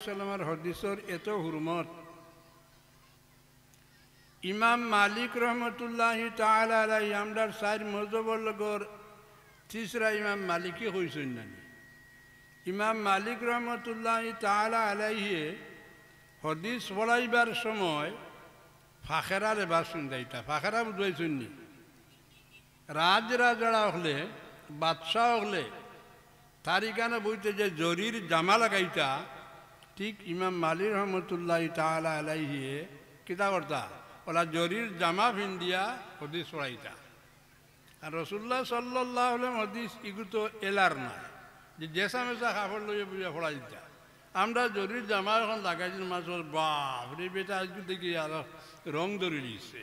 সাল্লামের হদিসর এত হুরমত। ইমাম মালিক রহমতুল্লাহি তাআলা আলাইহি আমরার চার মজহবর লগর তিসরা ইমাম মালিকই হইছেন নানি। ইমাম মালিক রহমতুল্লাহি তাআলা আলাইহি হদিস পড়াইবার সময় ফাখেরারে বাসুন যাইতা। ফাখেরা বুঝাইছেন নি? রাজরা হলে বাদশাহ হলে তারিখানে বইতে যে জরির জামা লাগাইতা, ঠিক ইমাম মালিক রহমতুল্লাহি তাআলা আলাইহি কিতা করতা, ওলা জরির জামা ভিন্দিয়া হদিস পড়াইতা। আর রসুল্লাহ সাল্লাল্লাহু আলাইহি হদিস ইগু তো এলার না যে জেসা মেসা কাপড় লইয়া বুঝিয়া পড়াই দিতা। আমরা জরির জামা এখন লাগাইছি মাসর, বাপ রে বেটা আজকে দেখি আর রং ধরে দিচ্ছে।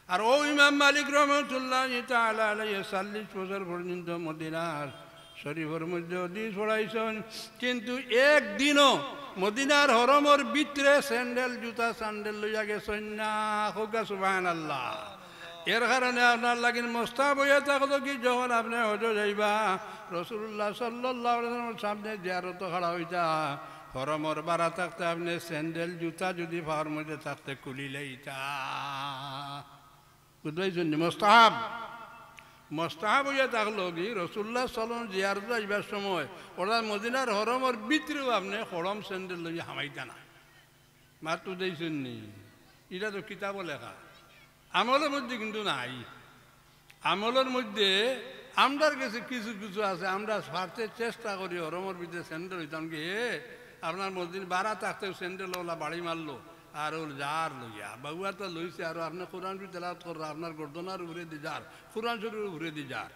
আর ও ইমাম মালিক রহমতুল্লাহি তাআলা আলাইহি 40 বছর পর্যন্ত মদিনার শরীফের মধ্যে হদিস পড়াইছেন, কিন্তু একদিনও মদিনার হরমর ভিতরে স্যান্ডেল জুতা স্যান্ডেল লইয়া গেছেন না। হোকা সুবহানাল্লাহ। এর কারণে আপনার লাগিন মোস্তাব হইয়া থাকলো কি, যখন আপনি হজ যাইবা রাসূলুল্লাহ সাল্লাল্লাহু আলাইহি ওয়াসাল্লামের সামনে জিয়ারত খাড়া হইতা, হরমর বাড়া থাকতে আপনি স্যান্ডেল জুতা যদি পাহাড় মধ্যে থাকতে খুলি লইতা। বুঝবাইছেন? মোস্তাহাব মোস্তাহাব হইয়া থাকলো কি, রসুল্লাহ সাল্লাম জিয়ারত যাইবার সময় ওরা মদিনার হরমর ভিতরেও আপনি হরম স্যান্ডেল লইয়া হামাইতা না। মাত্র দিয়েছেন নি? এটা তো কিতাব লেখা, আমলের মধ্যে কিন্তু নাই। আমলের মধ্যে আমরার কাছে কিছু কিছু আছে, আমরা স্বার্থের চেষ্টা করি হরমর ভিতরে স্যান্ডেল হইতাম কি, আপনার মসজিদ বাড়া থাকতে স্যান্ডেল ওলা বাড়ি মারলো আর ওর যার লইয়া বাবুয়া তো লইছে, আর আপনার কোরআন শরীফ তেলাওয়াত কররা আপনার গর্দনার উপরে দি যার, কোরআন শরীফের উপরে দি যার।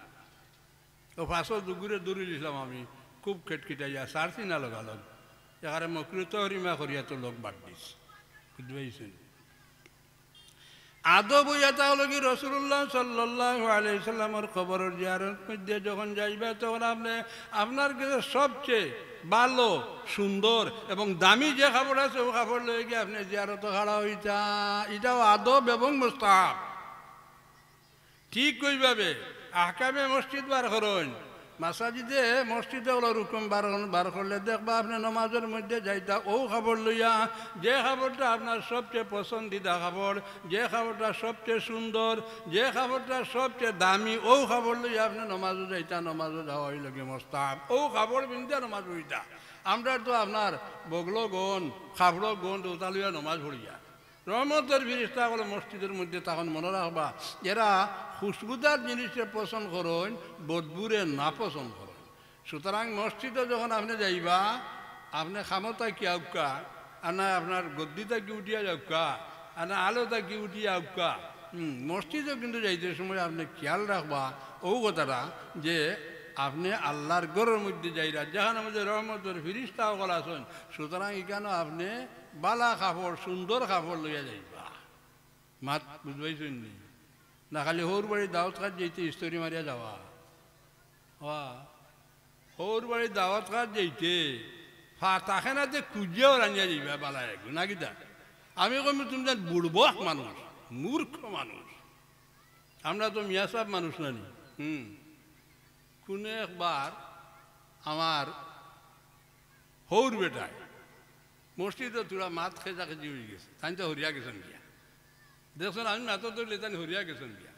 ও ফাঁসল দুগুরে দৌড়ি দিছিলাম আমি, খুব খেটখিটাইয়া সারছি না লগালগ, এখানে মকৃত হরিমা করিয়া তো লোক বাদ দিস। বুঝতে পাইছেন? আদব হইয়া তাহলে কি, রাসূলুল্লাহ সাল্লাল্লাহু আলাইহি সাল্লামের খবরের জিয়ারত মধ্যে যখন যাইবে, তখন আপনি আপনার কাছে সবচেয়ে ভালো সুন্দর এবং দামি যে খাবার আছে ও খাবার লয়ে গিয়ে আপনি জিয়ারত খাড়া হইতা। এটাও আদব এবং মুস্তাহাব। ঠিক কইভাবে আহকামে মসজিদ বার করেন, মাসাজিদে মসজিদে ওলা রুকম বার করলে দেখবা আপনি নমাজের মধ্যে যাইতা ও খাবার লইয়া, যে খাবারটা আপনার সবচেয়ে পছন্দিদা খাবার, যে খাবারটা সবচেয়ে সুন্দর, যে খাবারটা সবচেয়ে দামি, ও খাবার লইয়া আপনি নমাজও যাইতা। নমাজও যাওয়া হইল কি মোস্তাহাব। ও খাবার বিনতে নমাজ পড়িতা। আমরা তো আপনার বগলো গন খাবড়ো গন ওটা লইয়া নমাজ পড়িয়া। রহমতের ফিরিস্তা হলো মসজিদের মধ্যে, তখন মনে রাখবা এরা খুশবুদার জিনিসে পছন্দ করেন, বদবুরে না পছন্দ করেন। সুতরাং মসজিদে যখন আপনি যাইবা, আপনি খামতা কি আউকা, আনা আপনার গদ্দিটা কি উঠিয়া যাউকা, আনা আলোটা কি উঠিয়া আউকা। মসজিদে কিন্তু যাইতে সময় আপনি খেয়াল রাখবা ও কথাটা যে আপনি আল্লাহর ঘরের মধ্যে যাইরা, যেখানে আমাদের রহমতের ফিরিস্তা সকল আছেন। সুতরাং এখানে আপনি বালা কাপড় সুন্দর কাপড় লইয়া যাইবা। মাত বুঝবাইছেন নি? না খালি হৌর বাড়ির দাওয়াত কাজ যাইতে স্তরি মারিয়া যাওয়া। হৌর বাড়ির দাওয়াত কাজ যাইতে তাকে না যে খুঁজিয়াও রানিয়া যাইবা বালা একটু না কিতা। আমি কমি তুমি বুড়বো মানুষ, মূর্খ মানুষ। আমরা তো মিয়া সাহেব মানুষ নানি। কোনো একবার আমার হৌর বেটায় মসজিদে তোরা মাত খেজা খেজি হয়ে গেছে, তাই তো হরিয়া গেছেন গিয়া। দেখছেন আমি মাতো ধরলে তাই হরিয়া গেছেন গিয়া।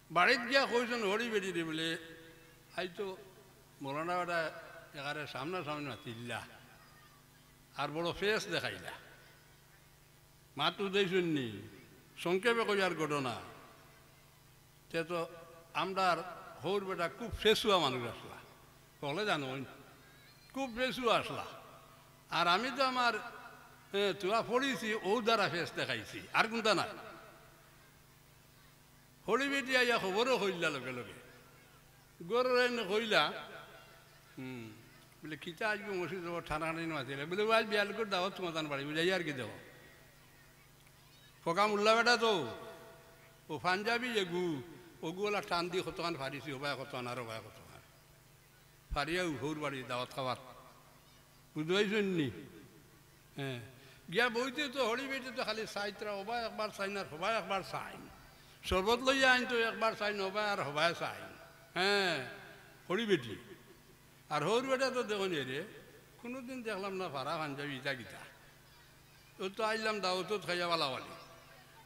বাড়িত গিয়া কইছেন হরি বেটি রে বলে, আই তো মৌলানা বেটা এখানে সামনাসামনি মাতিল্লা আর বড় ফেস দেখাইলা। মাতো দেখছেন নি? সংক্ষেপে কইয়ার ঘটনা। সে তো আমরা হৌর বেটা খুব ফেসুয়া মানুষ আসলা, বলে জানো খুব ফেসুয়া আসলা। আর আমি তো আমার তোরা পড়িছি ও দ্বারা ফেস দেখাইছি, আর কোনটা না। হরি বেটি আইয়া খবরও কইলা লগে লগে গরেন কইলা, বলে খিতা আজকে মসজিদ যাবো ঠান্ডা মাতিলে বলে আজ বিয়াল করে দাওয়াত তোমার বাড়ি বুঝাই আর কি দেব। ফকাম উল্লা বেটা তো ও পাঞ্জাবি এগু ওগুলা টান দিয়ে কতখান ফারিছি, হবাই কতখান আর হবাই কতখান ফারিয়া হৌর বাড়ি দাওয়াত খাবার। বুঝতে পারছেন নি? হ্যাঁ, গিয়া বইতে তো হরি বেটি তো খালি চাইতরা হবাই একবার চাইন আর হবাই একবার চাইন, শরবত লইয়া আইন তো একবার চাইন হবাই আর হবাই চাইন। হ্যাঁ, হরি বেটি। আর হৌর বেটা তো দেখুন রে কোনোদিন দেখলাম না ভাড়া পাঞ্জাবি ইটা গীতা ও তো আইলাম দাওয়াত খাইয়া বালাওয়ালি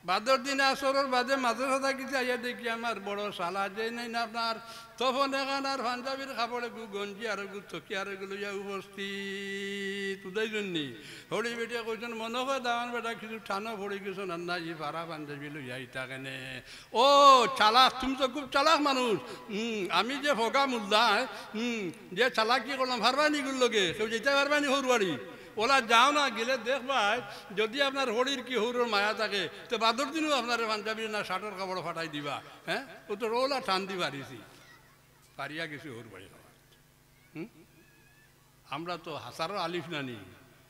বাদর দিনে আসরের বাদে মাঝে সাদা কিছু আইয়া দেখি আমার বড় সালা যে নাই না আপনার তখন এখান আর পাঞ্জাবির কাপড়ে গু গঞ্জি আর গু থকি আর এগুলো ইয়া উপস্থিত উদয় জন্যি হরি বেটিয়া কইছেন মনে হয় দাওয়ান বেটা কিছু ঠানো পড়ে গেছো না ই ভাড়া পাঞ্জাবি লইয়া ইটা কেনে ও চালাক তুমি তো খুব চালাক মানুষ আমি যে ফগা মুল্লা যে চালাকি করলাম ভারবানি গুলোকে কেউ যেতে পারবানি হরুয়ারি ওলা যাও না গেলে দেখবাই যদি আপনার হরির কি হরুর মায়া থাকে তো বাদর দিনও আপনার পাঞ্জাবি না শার্টের কাপড় ফাটাই দিবা হ্যাঁ ও তো রোলা টান দি পারিছি পারিয়া গেছি হর বাড়ি আমরা তো হাসারও আলিফ নানি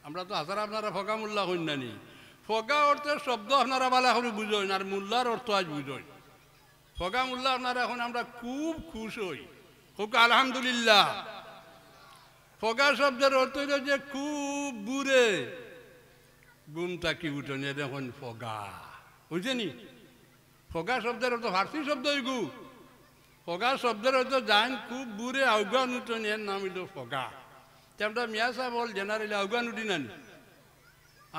আমরা তো হাসার আপনারা ফগা মোল্লা হইন নানি ফগা অর্থের শব্দ আপনারা বালা করে বুঝোই আর মোল্লার অর্থ আজ বুঝোই ফগা মোল্লা আপনারা এখন আমরা খুব খুশ হই খুব আলহামদুলিল্লাহ ফগা শব্দের অর্থ হইল যে খুব বুড়ে গুমটা কি উঠোনি দেখুন ফগা বুঝছেনি ফগা শব্দের অর্থ ফার্সি শব্দ হইগু ফগা শব্দের অর্থ জান খুব বুড়ে আউগান উঠোনি এর নাম হইল ফগা আমরা মিয়া সাহেব বল জেনারেলি আউগান উঠি নানি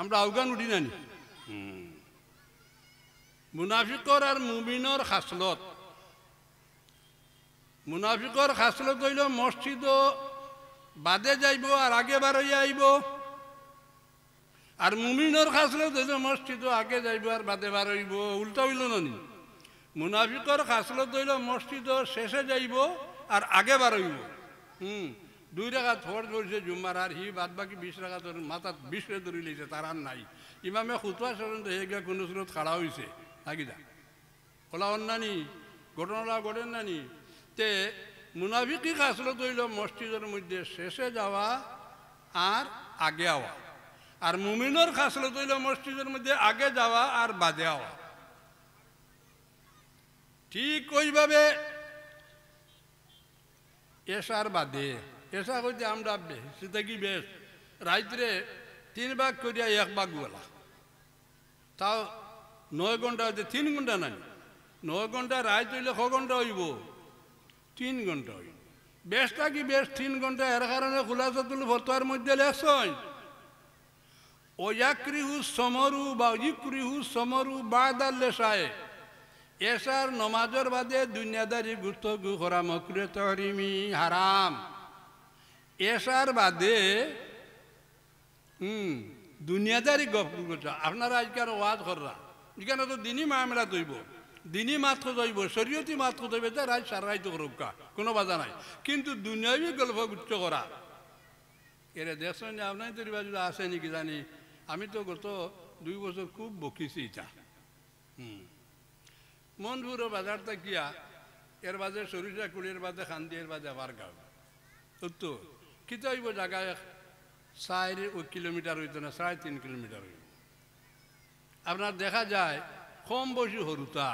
আমরা আউগান উঠি নানি মুনাফিকর আর মুমিনর খাসলত মুনাফিকর খাসলত হইল মসজিদ বাদে যাইব আর আগে বারইয়া আইব আর মুমিনের খাসলত হইল মসজিদ আগে যাইব আর বাদে বারইব উল্টা হইল নানি মুনাফিকর খাসলত হইল মসজিদ শেষে যাইব আর আগে বারইব 2 রাকাত ফরজ পড়ছে জুম্মার আর হি বাদ বাকি 20 রাকাত মাথাত 20 ধরে লইছে তার আর নাই ইমামে খুতবা শুনতে হয়ে গিয়া কোনো সুরত খাড়া হইছে আগিদা ওলা অন্যানি ঘটনাটা ঘটেন নানি তে মুনাফিকি খাসলত হইল মসজিদের মধ্যে শেষে যাওয়া আর আগে আওয়া আর মুমিনের খাসলত হইল মসজিদের মধ্যে আগে যাওয়া আর বাদে আওয়া ঠিক ওইভাবে এসার বাদে এসা কইতে আমরা সেটা কি বেশ রাত্রে 3 ভাগ করিয়া 1 ভাগ বলা তাও 9 ঘন্টা হইতে 3 ঘন্টা নাই 9 ঘন্টা রাত হইলে 6 ঘন্টা হইব 3 ঘন্টা হইব বেশটা কি বেশ 3 ঘন্টা এর কারণে খুলাসাতুল ফতোয়ার মধ্যে লেখছেন ওয়াকরিহু সমরু বা ইকরিহু সমরু বাদাল লেশায়ে এসার নমাজের বাদে দুনিয়াদারি গুস্তগু করা মকরুহ তাহরিমি হারাম এসার বাদে দুনিয়াদারি গপ করছে আপনারা আজকাল ওয়াজ কররা এখানে তো দিনই মামলা তৈব দিনই মাত্র তৈব শরীয়তি মাত্র তৈবে তা রাত সারা রাইতে রক্ষা কোনো বাধা নাই কিন্তু দুনিয়াবি গল্প গুচ্ছ করা এরা দেখছেন যে আপনার তৈরি বাজু আছে নাকি জানি আমি তো গত 2 বছর খুব বকিছি এটা মনপুরের বাজারটা কিয়া এর বাদে সরিষা কুড়ির বাদে খান্দি এর বাদে আবার গাঁও তো কিতা হইব জায়গায় 4 কিলোমিটার হইতো না 3.5 কিলোমিটার হইব আপনার দেখা যায় কম বয়সী হরুতা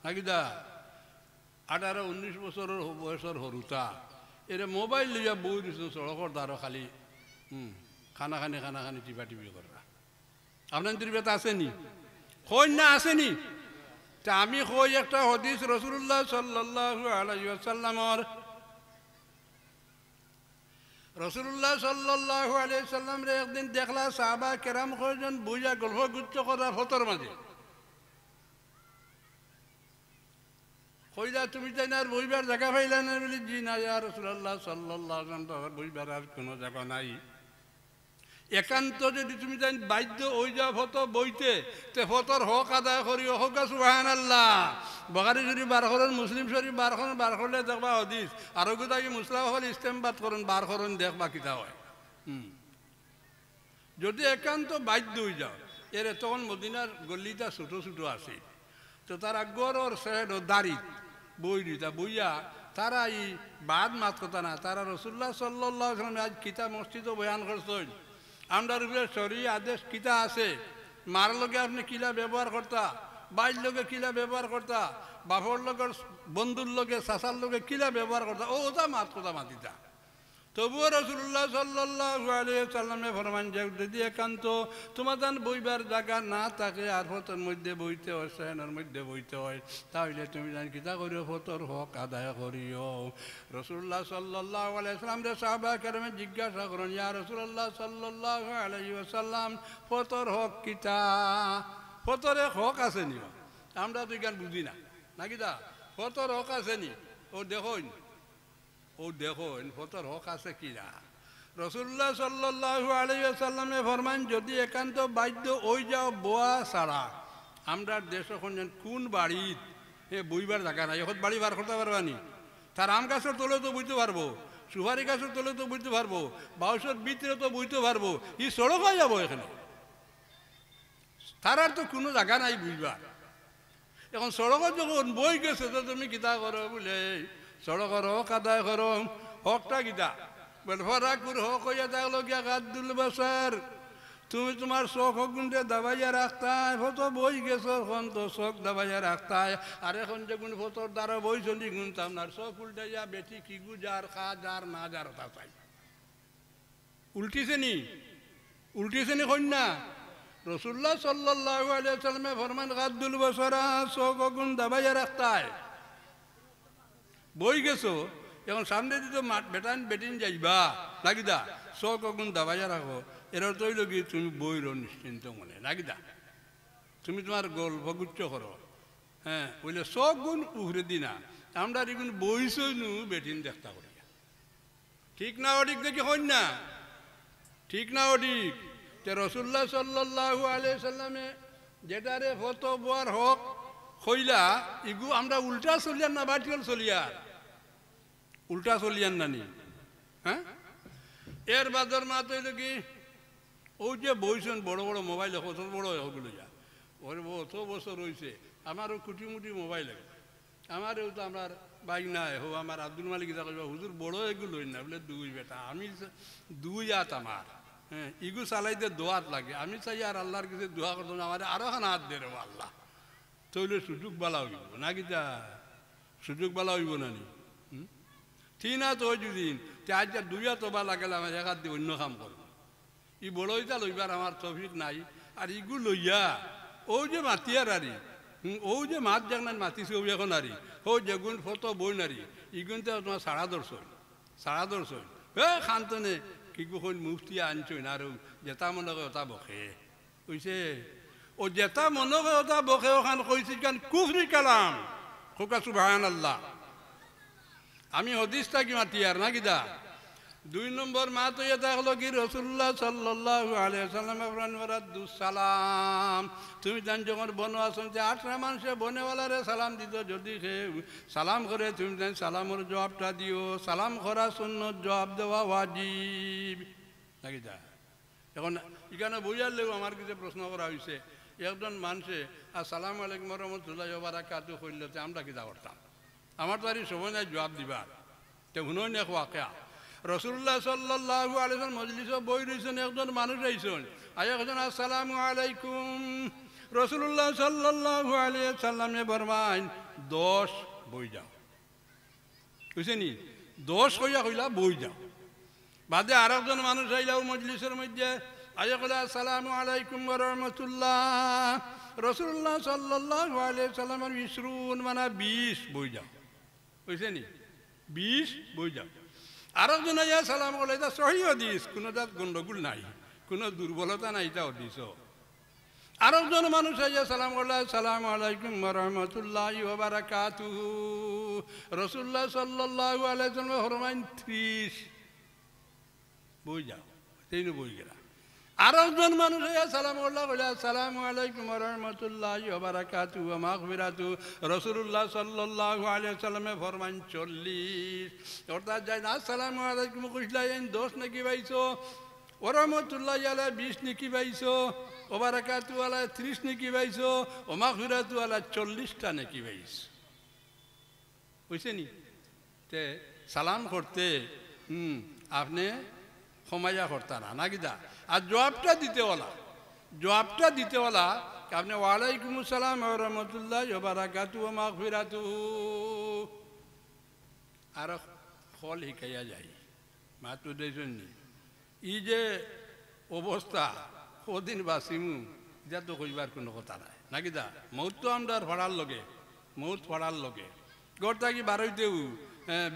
নাকি দা 18-19 বছরের বয়সের হরুতা এরা মোবাইল লিয়া বই দিচ্ছে সড়কর দ্বারা খালি খানাখানি টিপি করা আপনার ত্রিবেতা আসেনি কই না আসেনি তা আমি কই একটা হাদিস রাসূলুল্লাহ সাল্লাল্লাহু আলাইহি ওয়াসাল্লামর রাসূলুল্লাহ সাল্লাল্লাহু আলাইহি ওয়াসাল্লাম রে একদিন দেখলা সাহাবা কেরাম কয়জন বুইয়া গল্প গুচ্ছ করা ফতর মাঝে কইলা তুমি তাই না আর বইবার জায়গা পাইলা না বলি জি না ইয়া রাসূলুল্লাহ সাল্লাল্লাহু আলাইহি ওয়াসাল্লাম তো বইবার আর কোনো জায়গা নাই একান্ত যদি তুমি তাই বাধ্য ওই যা ফটো বইতে তে ফটোর হক আদায় করি হোক সুবহানাল্লাহ বুখারী শরীফ 12 করেন মুসলিম শরীফ 12 করলে দেখবা হাদিস আর গোটাকি মুসলাম হল ইস্তেমবাদ করেন 12 করেন দেখবা কিতা হয় যদি একান্ত বাধ্য হয়ে যাও এর তখন মদিনার গল্লিটা ছোট ছোট আছে তো তারা গড়র সেহেড দাড়ি বই দিতা বইয়া তারা এই বাদ মাত কথা না তারা রাসূলুল্লাহ সাল্লাল্লাহু আলাইহি ওয়াসাল্লাম আজ কিতা মসজিদও বয়ান করছেন আমরা উপরে শরীয়ত আদেশ কিতা আছে মার লগে আপনি কিলা ব্যবহার করতা বাইর লগে কিলা ব্যবহার করতা বাপর লগের বন্ধুর লগে চাচার লগে কিলা ব্যবহার করতা ওটা মাত কথা মাতিতা তবুও রাসূলুল্লাহ সাল্লাল্লাহু আলাইহি সাল্লামে ফরমান যে যদি একান্ত তোমাদের বইবার জায়গা না থাকে আর ফতর মধ্যে বইতে হয় সেনের মধ্যে বইতে হয় তাহলে তুমি জান কিতা করিও ফতর হক আদায় করিও। রাসূলুল্লাহ সাল্লাল্লাহু আলাইহি সাল্লাম রে সাহাবা কেরামে জিজ্ঞাসা করেন ইয়া রাসূলুল্লাহ সাল্লাল্লাহু আলাইহি ওয়াসাল্লাম ফতর হক কিতা? ফতরে হক আছে নি? আমরা তো জ্ঞান বুঝি না নাকি দা ফতর হক আছে নি? ও দেখো ফতর হক আছে কিনা। রাসূলুল্লাহ সাল্লাল্লাহু আলাইহি ওয়াসাল্লামে ফরমান যদি একান্ত বাধ্য ওই যাও বোয়া ছাড়া আমরা দেশ এখন কোন বাড়িত বইবার জায়গা নাই এখন বাড়ি বার করতে পারবানি? তার আম গাছের তলে তো বুঝতে পারবো, সুপারি গাছের তলে তো বুঝতে পারবো, বাউসের ভিতরে তো বুঝতে পারবো, ই সড়ক হয়ে যাবো এখানে। তার আর তো কোনো জায়গা নাই বুঝবার। এখন সড়কত যখন বই গেছে তো তুমি কিতা করো বলে সড়কের হক আদায় করো। হকটা কিতা বেলফরাকুর হক হইয়া থাকলো গিয়া গাদ্দুল বছর তুমি তোমার শখ গুণে দাবাইয়া রাখতায় ফত বই গেছো এখন তো শখ দাবাইয়া রাখতায় আর এখন যে গুণ ফতর দ্বারা বই চলি গুনতাম না শখ উল্টাইয়া বেটি কি গু যার খা যার না যার তা চাই উল্টিছে নি কন্যা। রাসূলুল্লাহ সাল্লাল্লাহু আলাইহি ওয়াসাল্লামে ফরমান গাদ্দুল বছরা শখ গুণ দাবাইয়া রাখতায় বই গেছো এখন সামনে দিতে বেটিন যাইবা নাকিদা শখ গুণ দাবাইয়া রাখো এর তৈল গিয়ে তুমি বইর নিশ্চিন্ত মনে নাকিদা তুমি তোমার গল্প গুচ্ছ করো। হ্যাঁ বললে শখ গুণ উহরে দিনা আমরা এগুন বইছই নু বেটিন দেখতা করি ঠিক না অধিক দেখি হন না ঠিক না অধিক। রাসূলুল্লাহ সাল্লাল্লাহু আলাইহি সাল্লামে যেটারে ফতো বোয়ার হক হইলা ইগু আমরা উল্টা চলিয়ান না বাটিল চলিয়ার উল্টা চলিয়ান নানি। হ্যাঁ এর বাদর মা তৈল কি ও যে বইছেন বড় বড় মোবাইল কত বড় ওগুলো যা ওর অত বছর রয়েছে আমারও কুটিমুটি মোবাইল আমারও তো আমার বাইক নাই হো আমার আব্দুল মালিক যা করবা হুজুর বড় এগুলো না বলে দুই বেটা আমি দুই হাত আমার। হ্যাঁ ইগু চালাইতে দোয়াত লাগে আমি চাই আর আল্লাহর কাছে দোয়া করতাম আমার আরো খান হাত দে রে আল্লাহ তৈলে সুযোগ বালা হইব না কিতা সুযোগ বালা হইব না নি তিন হাত হয় দুদিন আজ যা দুই হাত বা লাগালে আমার এক হাত দিয়ে অন্য কাম করব ই বড় ইটা লইবার আমার তফিক নাই আর ইগু লইয়া ও যে মাতিয়ার আরি ও যে মাত জাগনার মাতিছে ও এখন আরি ও যেগুন ফটো বই নারী ইগুনতে তোমার সাড়া দর্শন খান্তনে কিগু হইন মুফতি আনছইন আর যেটা মনে করে ওটা বসে কইছে ও যেটা মনে করে ওটা বসে ওখান কইছে কারণ কুফরি কালাম খোকা সুবহানাল্লাহ। আমি হদিসটা কি মাতিয়ার না কিদা দুই নম্বর মা তো এটা হলো কি রাসূলুল্লাহ সাল্লাল্লাহু আলাইহি ওয়াসাল্লাম সালাম তুমি জান যখন বন আসন যে 18 মানুষে বনেওয়ালারে সালাম দিত যদি সে সালাম করে তুমি জান সালামের জবাবটা দিও সালাম করা সুন্নত জবাব দেওয়া ওয়াজিব নাকি দা। এখন এখানে বুঝার লেগে আমার কিছু প্রশ্ন করা হয়েছে একজন মানুষে আসসালামু আলাইকুম ওয়া রাহমাতুল্লাহি ওয়া বারাকাতুহু কইলে আমরা কিতা করতাম আমার তো আর সময় নাই জবাব দিবার তো শুনুন এক ওয়াকিয়া রাসূলুল্লাহ সাল্লাল্লাহু আলাইহি ওয়াসাল্লাম মজলিসে বই রইছেন একজন মানুষ আইছেন আয়া একজন আসসালামু আলাইকুম রাসূলুল্লাহ সাল্লাল্লাহু আলাইহি ওয়াসাল্লামে ফরমান 10 বই যাও বুঝছেনি 10 কইলা বই যাও বাদে আরেকজন মানুষ আইলাও মজলিসের মধ্যে আয়া কইলা আসসালামু আলাইকুম ওয়া রাহমাতুল্লাহ রাসূলুল্লাহ সাল্লাল্লাহু আলাইহি ওয়াসাল্লামের 20 মানে 20 বই যাও বুঝছেনি 20 বই যাও। আরেকজন আইয়া সালাম করলে এটা সহি হাদিস কোনো তাত গন্ডগোল নাই কোনো দুর্বলতা নাই এটা হাদিস। আরেকজন মানুষ আইয়া সালাম করলে আসসালামু আলাইকুম ওয়া রাহমাতুল্লাহি ওয়া বারাকাতুহু রাসূলুল্লাহ সাল্লাল্লাহু আলাইহি ওয়াসাল্লাম ফরমান 30 বই যাও তিন বই গেলা। আরেকজন মানুষ আইয়া সালাম করলে আসসালামু আলাইকুম ওয়া রাহমাতুল্লাহি ওয়া বারাকাতুহু ওয়া মাগফিরাতুহু রাসূলুল্লাহ সাল্লাল্লাহু আলাইহি ওয়াসাল্লামে ফরমান 40 অর্থাৎ যাই না আসসালামু আলাইকুম কইলা 10 নাকি পাইছো ওয়া রাহমাতুল্লাহি আলা 20 নাকি পাইছো ওয়া বারাকাতুহু আলা 30 নাকি পাইছো ওয়া মাগফিরাতুহু আলা 40টা নাকি পাইছো বুঝছেনি। তে সালাম করতে আপনি ক্ষমাইয়া করতা না নাকি দা আর জবাবটা দিতেওয়ালা আপনি ওয়ালাইকুম আসসালাম ওয়া রাহমাতুল্লাহি ওয়া বারাকাতুহু ওয়া মাগফিরাতুহু আর ফল শিকাইয়া যায় মাত্র দেখছেন ই যে অবস্থা কদিন বাঁচিমু এটা তো কইবার কোনো কথা নাই নাকি দা মৌত তো আমরা ভাড়ার লগে মৌত ভাড়ার লগে গড় থাকি বারোইতেও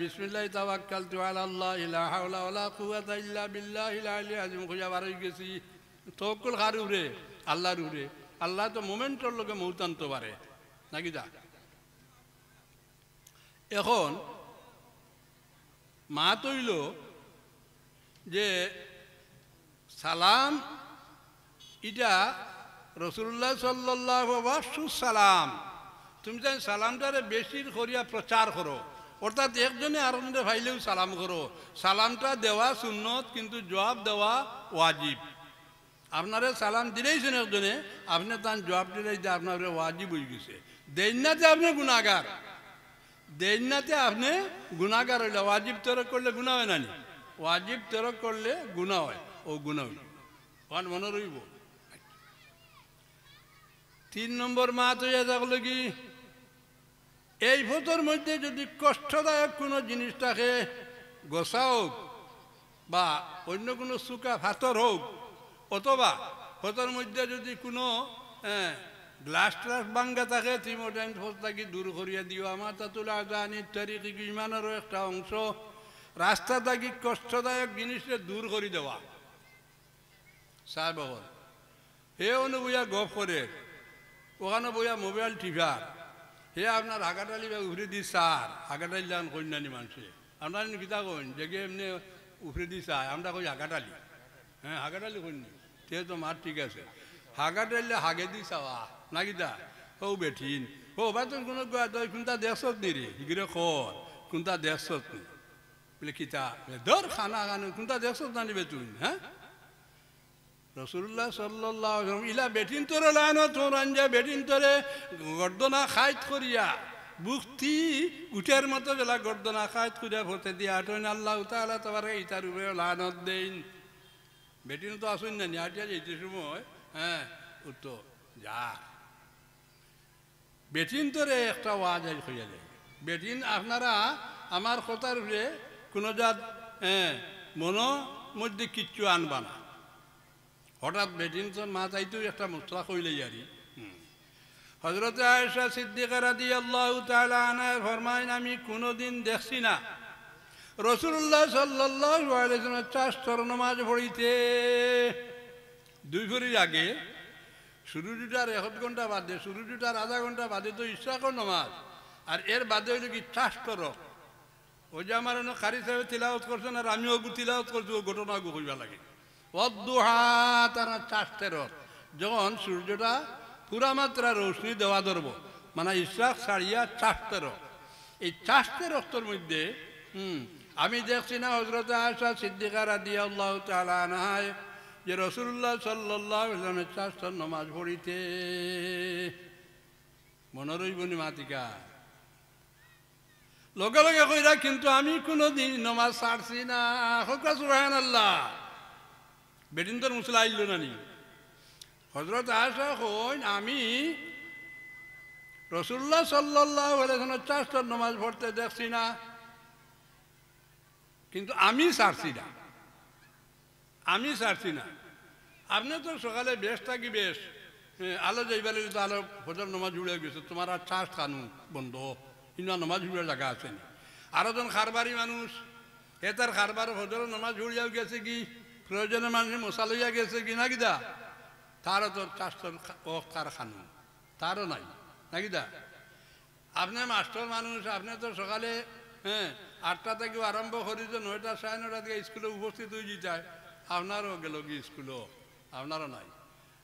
বিসমিল্লাহ তাওয়াক্কালতু আলাল্লাহ লা হাওলা ওয়ালা কুওয়াতা ইল্লা বিল্লাহিল আলিয়্যিল আযীম কইয়া বারোই গেছি তওয়াক্কুল কার উপরে আল্লাহর উপরে আল্লাহ তো মোমেন্টর লগে মৌত আনতে পারে নাকি দা এখন মা তৈল যে সালাম এটা রসুল্লাহ সাল্লাল্লাহু সালাম তুমি যেন সালামটারে বেশি করিয়া প্রচার করো অর্থাৎ একজনে আরেকজনে ভাইলেও সালাম করো সালামটা দেওয়া সুন্নত কিন্তু জবাব দেওয়া ওয়াজিব আপনারে সালাম দিলেইছেন একজনে আপনি তার জবাব দিলেই যে আপনার ওয়াজিব হয়ে গেছে দেননাতে আপনি গুণাগার দেননাতে আপনি গুণাগার হইলে ওয়াজিব তরক করলে গুণা হয় না ওয়াজিব তরক করলে গুণা হয় ও গুণা হইল কারণ মনে রইব 3 নম্বর মাত হইয়া থাকলো কি এই ফটোর মধ্যে যদি কষ্টদায়ক কোনো জিনিস থাকে গোসা হোক বা অন্য কোনো শুকা ফাতর হোক অথবা ফটোর মধ্যে যদি কোনো গ্লাস ট্লাস ভাঙ্গা থাকে তুমি ওটা ফোটাকে দূর করিয়া দিও আমার তাতুল আজানি তারিখ ইমানেরও একটা অংশ রাস্তা থাকি কষ্টদায়ক জিনিসটা দূর করে দেওয়া সাহেব হে অনু বইয়া গপ করে ওখানে বইয়া মোবাইল টিভার হে আপনার হাগাটালি বা উফরে দি সার হাগাটালি যান কন্যানি মানুষে আপনার কিতা কইন যে এমনি উফরে দি চায় আমরা কই হাগাটালি হ্যাঁ হাগাটালি কইনি সে তো মার ঠিক আছে হাগাটালি হাগে দি চাওয়া নাকিতা হৌ বেঠিন হো বা তোর কোনো কোনটা দেখছত নি রে হিগিরে খর কোনটা দেখছত নি বলে কিতা ধর খানা খানো কোনটা দেখছত না নিবে তুই হ্যাঁ রসুল্লাহ সাল্লাল্লাহু ইলা বেটিন তোরে লানো তোর আঞ্জা বেটিন তোরে গর্দনা খাইত করিয়া বুকতি উঠের মতো বেলা গর্দনা খাইত করিয়া ভরতে দিয়া আটন আল্লাহ তাআলা তোমার ইতার উপরে লানত দেন বেটিন তো আসুন না নিয়াটিয়া যেতে সময় হ্যাঁ ও তো যা বেটিন তোরে একটা ওয়াজ হইয়া যায় বেটিন আপনারা আমার কথার উপরে কোনো জাত মনো মধ্যে কিচ্ছু আনবা না হঠাৎ বেটিন তোর মা চাইতেও একটা মুসলা কইলে যারি হযরত আয়েশা সিদ্দিকা রাদিয়াল্লাহু তাআলা আনহা ফরমায়েন আমি কোনোদিন দেখছি না রাসূলুল্লাহ সাল্লাল্লাহু আলাইহি ওয়াসাল্লাম 4 স্তর নামাজ পড়িতে 2 ঘড়ির আগে সূর্যটার 1 ঘন্টা বাদে সূর্যটার আধা ঘন্টা বাদে তো ইশরাকের নামাজ আর এর বাদে হইল কি 4 স্তর ওই যে আমার কারি সাহেব তিলাওয়াত করছেন আর আমিও তিলাওয়াত করছি ও ঘটনা কইবা লাগে অদ্দুহা তারা 4 স্তর যখন সূর্যটা পুরা মাত্রা রোশনি দেওয়া ধরবো মানে ইশরাক ছাড়িয়া 4 স্তর এই 4 স্তর মধ্যে আমি দেখছি না হযরত আয়েশা সিদ্দিকা রাদিয়াল্লাহু তাআলা আনহা যে রাসূলুল্লাহ সাল্লাল্লাহু আলাইহি ওয়াসাল্লাম 4 স্তর নামাজ পড়িতে মনে রইবনি মাতিকা লগে লগে কইরা কিন্তু আমি কোনোদিন নামাজ ছাড়ছি না হকা সুবহানাল্লাহ বেদিন তোর মুসলা আইল না নি হযরত আয়েশা কইন আমি রাসূলুল্লাহ সাল্লাল্লাহু আলাইহি ওয়াসাল্লাম 4 স্তর নামাজ পড়তে দেখছি না কিন্তু আমি ছাড়ছি না আপনি তো সকালে বেশ থাকি বেশ আলো যাইবার তো আলো ফজর নামাজ জুড়ে গেছে তোমার আর 4 খানু বন্ধ ইনা নামাজ জুড়ে জায়গা আছে না আরো জন খারবারি মানুষ তার খারবার ফজর নামাজ জুড়িয়াও গেছে কি প্রয়োজনে মানুষ মশা লইয়া গেছে কি নাকি দা তারও তো 4 স্তর কার খানু তারও নাই নাকি দা আপনি মাস্টার মানুষ আপনি তো সকালে 8টা থেকে আরম্ভ করি তো 9টা 9:30 থেকে স্কুলে উপস্থিত হয়ে যেতে আপনারও গেল কি স্কুলও আপনারও নাই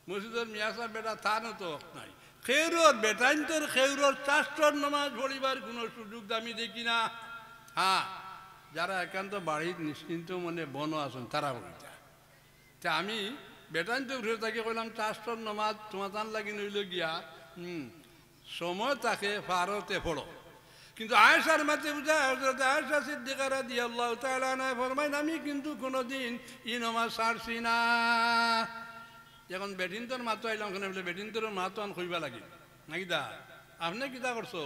মসজিদের মিয়া সাহেব বেটা তারও তো নাই খেউরর বেটাইন তোর খেউরর 4 স্তর নামাজ পড়িবার কোনো সুযোগ আমি দেখি না হ্যাঁ যারা একান্ত বাড়ির নিশ্চিন্ত মনে বনও আছেন তারা বলিতা তা আমি বেটাইন তো উঠে তাকে কইলাম 4 স্তর নামাজ তোমার লাগি নইল গিয়া সময় তাকে ফারতে পড়ো কিন্তু আয়েশার মাঝে বুঝা হযরত আয়েশা সিদ্দিকা রাদিয়াল্লাহু তাআলা আনহা ফরমাইন আমি কিন্তু কোনোদিন ই নামাজ ছাড়ছি না যখন বেটিনতর মাতো আইলাম ওখানে বলে বেটিনতর মাতো আন কইবা লাগে নাকি দা আপনি কিতা করছো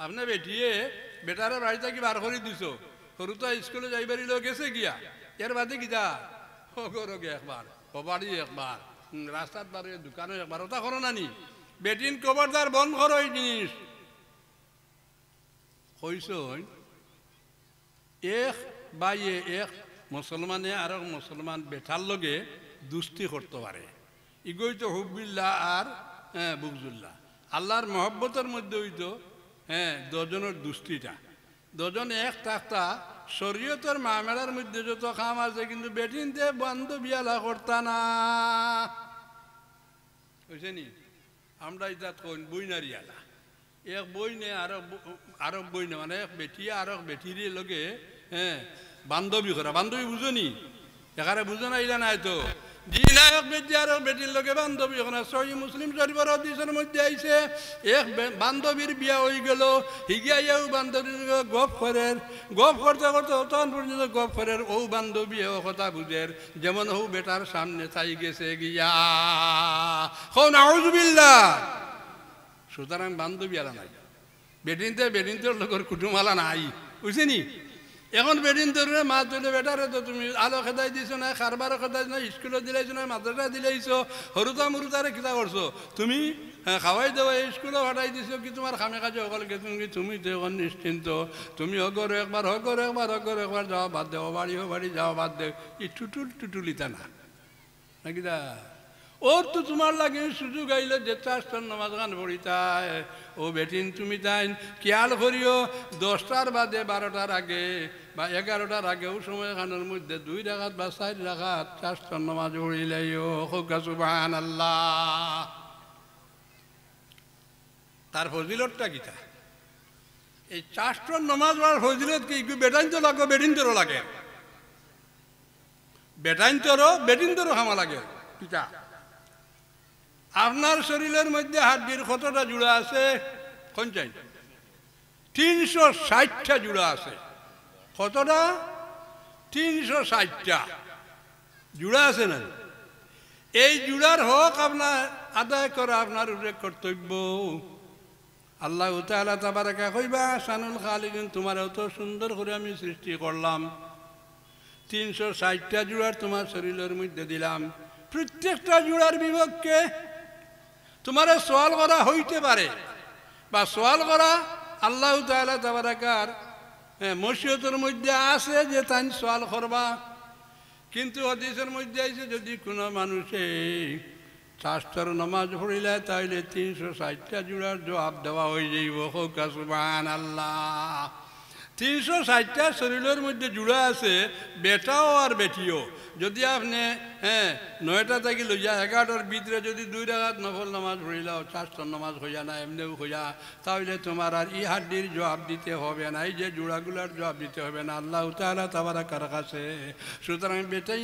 আপনি বেটিয়ে বেটারে বাড়ি থেকে বার করে দিছো সরু তো স্কুলে যাইবারই লোক গেছে গিয়া এর বাদে কিতা ওগরগে একবার কবাড়ি একবার রাস্তার বারে দোকানে একবার ওটা করো নানি বেটিন খবরদার বন্ধ করো এই জিনিস কইস এক বাইয়ে এক মুসলমানে আর মুসলমান বেঠার লগে দুস্তি করতে পারে ইগোই তো হুবিল্লাহ আর বুকজুল্লাহ আল্লাহর মহব্বতের মধ্যে হইতো দুজনের দুস্তিটা দুজন এক থাকতা শরীয়তের মামলার মধ্যে যত কাম আছে কিন্তু বেটিনতে বন্ধ বিয়ালা করতা না বুঝছে নি আমরা এটা কোন বই নারিয়ালা এক বই নে আরো বই নে মানে এক বেটিয়া আর বেটির লগে বান্ধবী করা বান্ধবী বুঝো নি এখানে বুঝো না ইলা নাই তো জি না এক বেটি আর বেটির লগে বান্ধবী ওখানে সহি মুসলিম শরীফের হাদিসের মধ্যে আইছে এক বান্ধবীর বিয়া হয়ে গেল হিগিয়াও বান্ধবীর গপ করেন গপ করতে করতে তখন পর্যন্ত গপ করেন ও বান্ধবী ও কথা বুঝের যেমন ও বেটার সামনে চাই গেছে গিয়া হন আউযুবিল্লাহ সুতরাং বান্ধবী আলা নাই বেটিনতে লোকের কুটুম আলা নাই বুঝছেনি এখন বেদিন ধরে মাছ ধরে বেটারে তো তুমি আলো খেদাই দিছো না খারবারও খেদাই না স্কুলে দিলাইছো না মাদ্রাসা দিলাইছো হরুতা মুরুতারে কিতা করছো তুমি খাওয়াই দেওয়া স্কুলে হটাই দিছো কি তোমার খামে কাজে সকলকে তুমি তো এখন নিশ্চিন্ত তুমি অগর একবার যাওয়া বাদ দেও বাড়ি যাওয়া বাদ দেও ই টুটুলিতা না নাকিদা ওর তো তোমার লাগে সুযোগ আইলে যে চাষটার নামাজ গান পড়িতায় ও বেটিন তুমি তাই খেয়াল করিও 10টার বাদে 12টার আগে বা 11টার আগেও সময় খানের মধ্যে 2 রাকাত বা 4 রাকাত চাষটার নামাজ পড়িলাইও সুবহানাল্লাহ তার ফজিলতটা কিতা এই চাষটার নামাজ পড়ার ফজিলত কি বেটাইন তো লাগে বেটিন তোরও লাগে বেটিন তোরও খামা লাগে কিতা আপনার শরীরের মধ্যে হাড্ডির কতটা জুড়া আছে কোন চাই 360টা জুড়া আছে কতটা 360টা জুড়া আছে না এই জুড়ার হক আপনার আদায় করা আপনার উপরে কর্তব্য আল্লাহ তাআলা তাবারাকা কইবা শানুল খালিকিন তোমার এত সুন্দর করে আমি সৃষ্টি করলাম 360টা জুড়ার তোমার শরীরের মধ্যে দিলাম প্রত্যেকটা জুড়ার বিপক্ষে তোমার সওয়াল করা হইতে পারে বা সওয়াল করা আল্লাহ তাআলা তাবারাকার মশিয়তের মধ্যে আছে যে তাই সওয়াল করবা কিন্তু হাদিসের মধ্যে আছে যদি কোনো মানুষে চাষটার নামাজ পড়িলে তাইলে 360টা জুড়ার জবাব দেওয়া হয়ে যাইব সুবহানাল্লাহ 360টা শরীরের মধ্যে জুড়া আছে বেটাও আর বেটিও যদি আপনি 9টা থেকে লইয়া 11টার ভিতরে যদি 2 রাকাত নফল নামাজ পড়িলাও চাষটার নামাজ হইয়া না এমনিও হইয়া তাহলে তোমার আর ই হাড্ডির জবাব দিতে হবে না এই যে জুড়াগুলার জবাব দিতে হবে না আল্লাহ তাআলা তাবারাকার কাছে সুতরাং বেটাই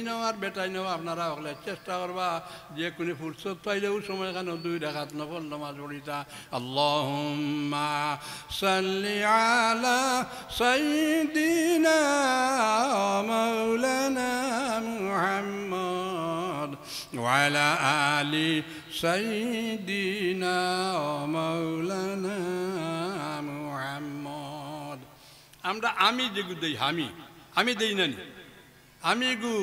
নাও আপনারা হলে চেষ্টা করবা যে কোনো ফুরসত পাইলেও সময় কেন 2 রাকাত নফল নামাজ পড়িতা আল্লাহুম্মা সাল্লি আলা সাইয়্যিদিনা মাওলানা মুহাম্মদ ওয়া আলা আলি সাইয়্যিদিনা মাওলানা মুহাম্মদ আমরা আমি যেগু দেই আমি দেই না আমি গু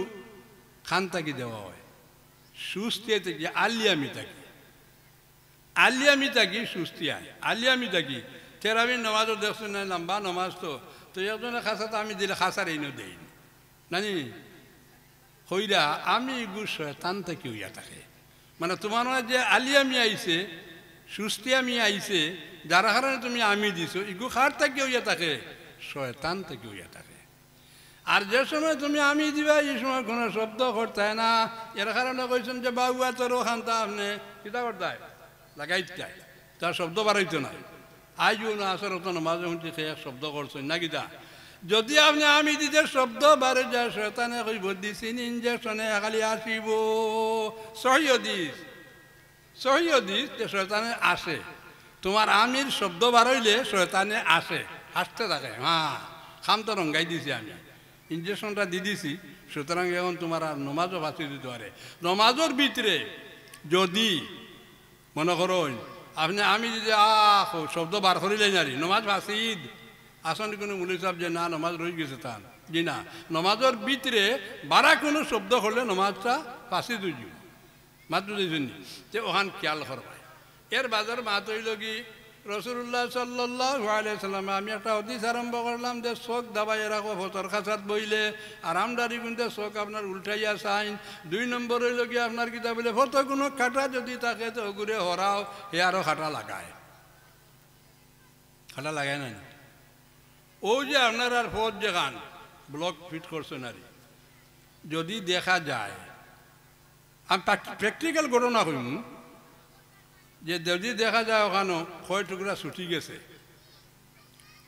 খান তাকি দেওয়া হয় সুস্থিয়ে থেকে আলিয়ামি থাকি সুস্থি আয় আলিয়ামি থাকি তেরাবি নামাজও দেখছো না লম্বা নামাজ তো একজনে খাসা তো আমি দিলে খাসার এই দেই নানি হইরা আমি গু শয়তান থেকে হইয়া থাকে মানে তোমার যে আলিয়ামি আইছে সুস্থিয়ামি আইছে যার কারণে তুমি আমি দিছো ইগু খার থেকে হইয়া থাকে শয়তান থেকে হইয়া থাকে আর যে সময় তুমি আমি দিবা এই সময় কোনো শব্দ করতে না এর কারণে কইছেন যে বাবুয়া তোর ওখানটা আপনি কিতা করতে লাগাইতে তার শব্দ বাড়াইতো না আইও না আসর তো মাঝে শুনছি সে এক শব্দ করছেন না কিতা যদি আপনি আমি দিতে শব্দ বাড়ে যায় শয়তানে কইব দিছিন ইঞ্জেকশনে খালি আসিব সহিদিস যে শয়তানে আসে তোমার আমির শব্দ বাড়াইলে শয়তানে আসে আসতে থাকে খাম তো রঙ্গাই দিছি আমি ইঞ্জেকশনটা দি দিছি সুতরাং এখন তোমার আর নমাজও বাঁচিয়ে দিতে পারে নমাজের ভিতরে যদি মনে করুন আপনি আমি যদি শব্দ বার করিলেন আর নমাজ বাঁচিদ আসন কোনো মুলি সাহেব যে না নমাজ রয়ে গেছে তান জি না, নমাজের ভিতরে বারা কোনো শব্দ করলে নমাজটা পাশে দুই মাত্র দুইজনই যে ওখান খেয়াল করবায়। এর বাজার মাত হইল কি রসুল্লাহ সাল্লাল্লাহু আলাইহি সাল্লাম আমি একটা হদিস আরম্ভ করলাম যে চোখ দাবাই রাখো ফতর খাঁচাত বইলে আরামদারি কিন্তু চোখ আপনার উল্টাইয়া চাইন। 2 নম্বর হইল কি আপনার কিতা বলে ফত কোনো খাটা যদি থাকে তো ঘুরে হরাও হে আরও খাটা লাগায়, খাটা লাগায় না। ও যে আপনার আর ফত যেখান ব্লক ফিট করছেন আর যদি দেখা যায়, আমি প্র্যাকটিক্যাল ঘটনা কইম যে যদি দেখা যায় ওখানে কয় টুকরা ছুটি গেছে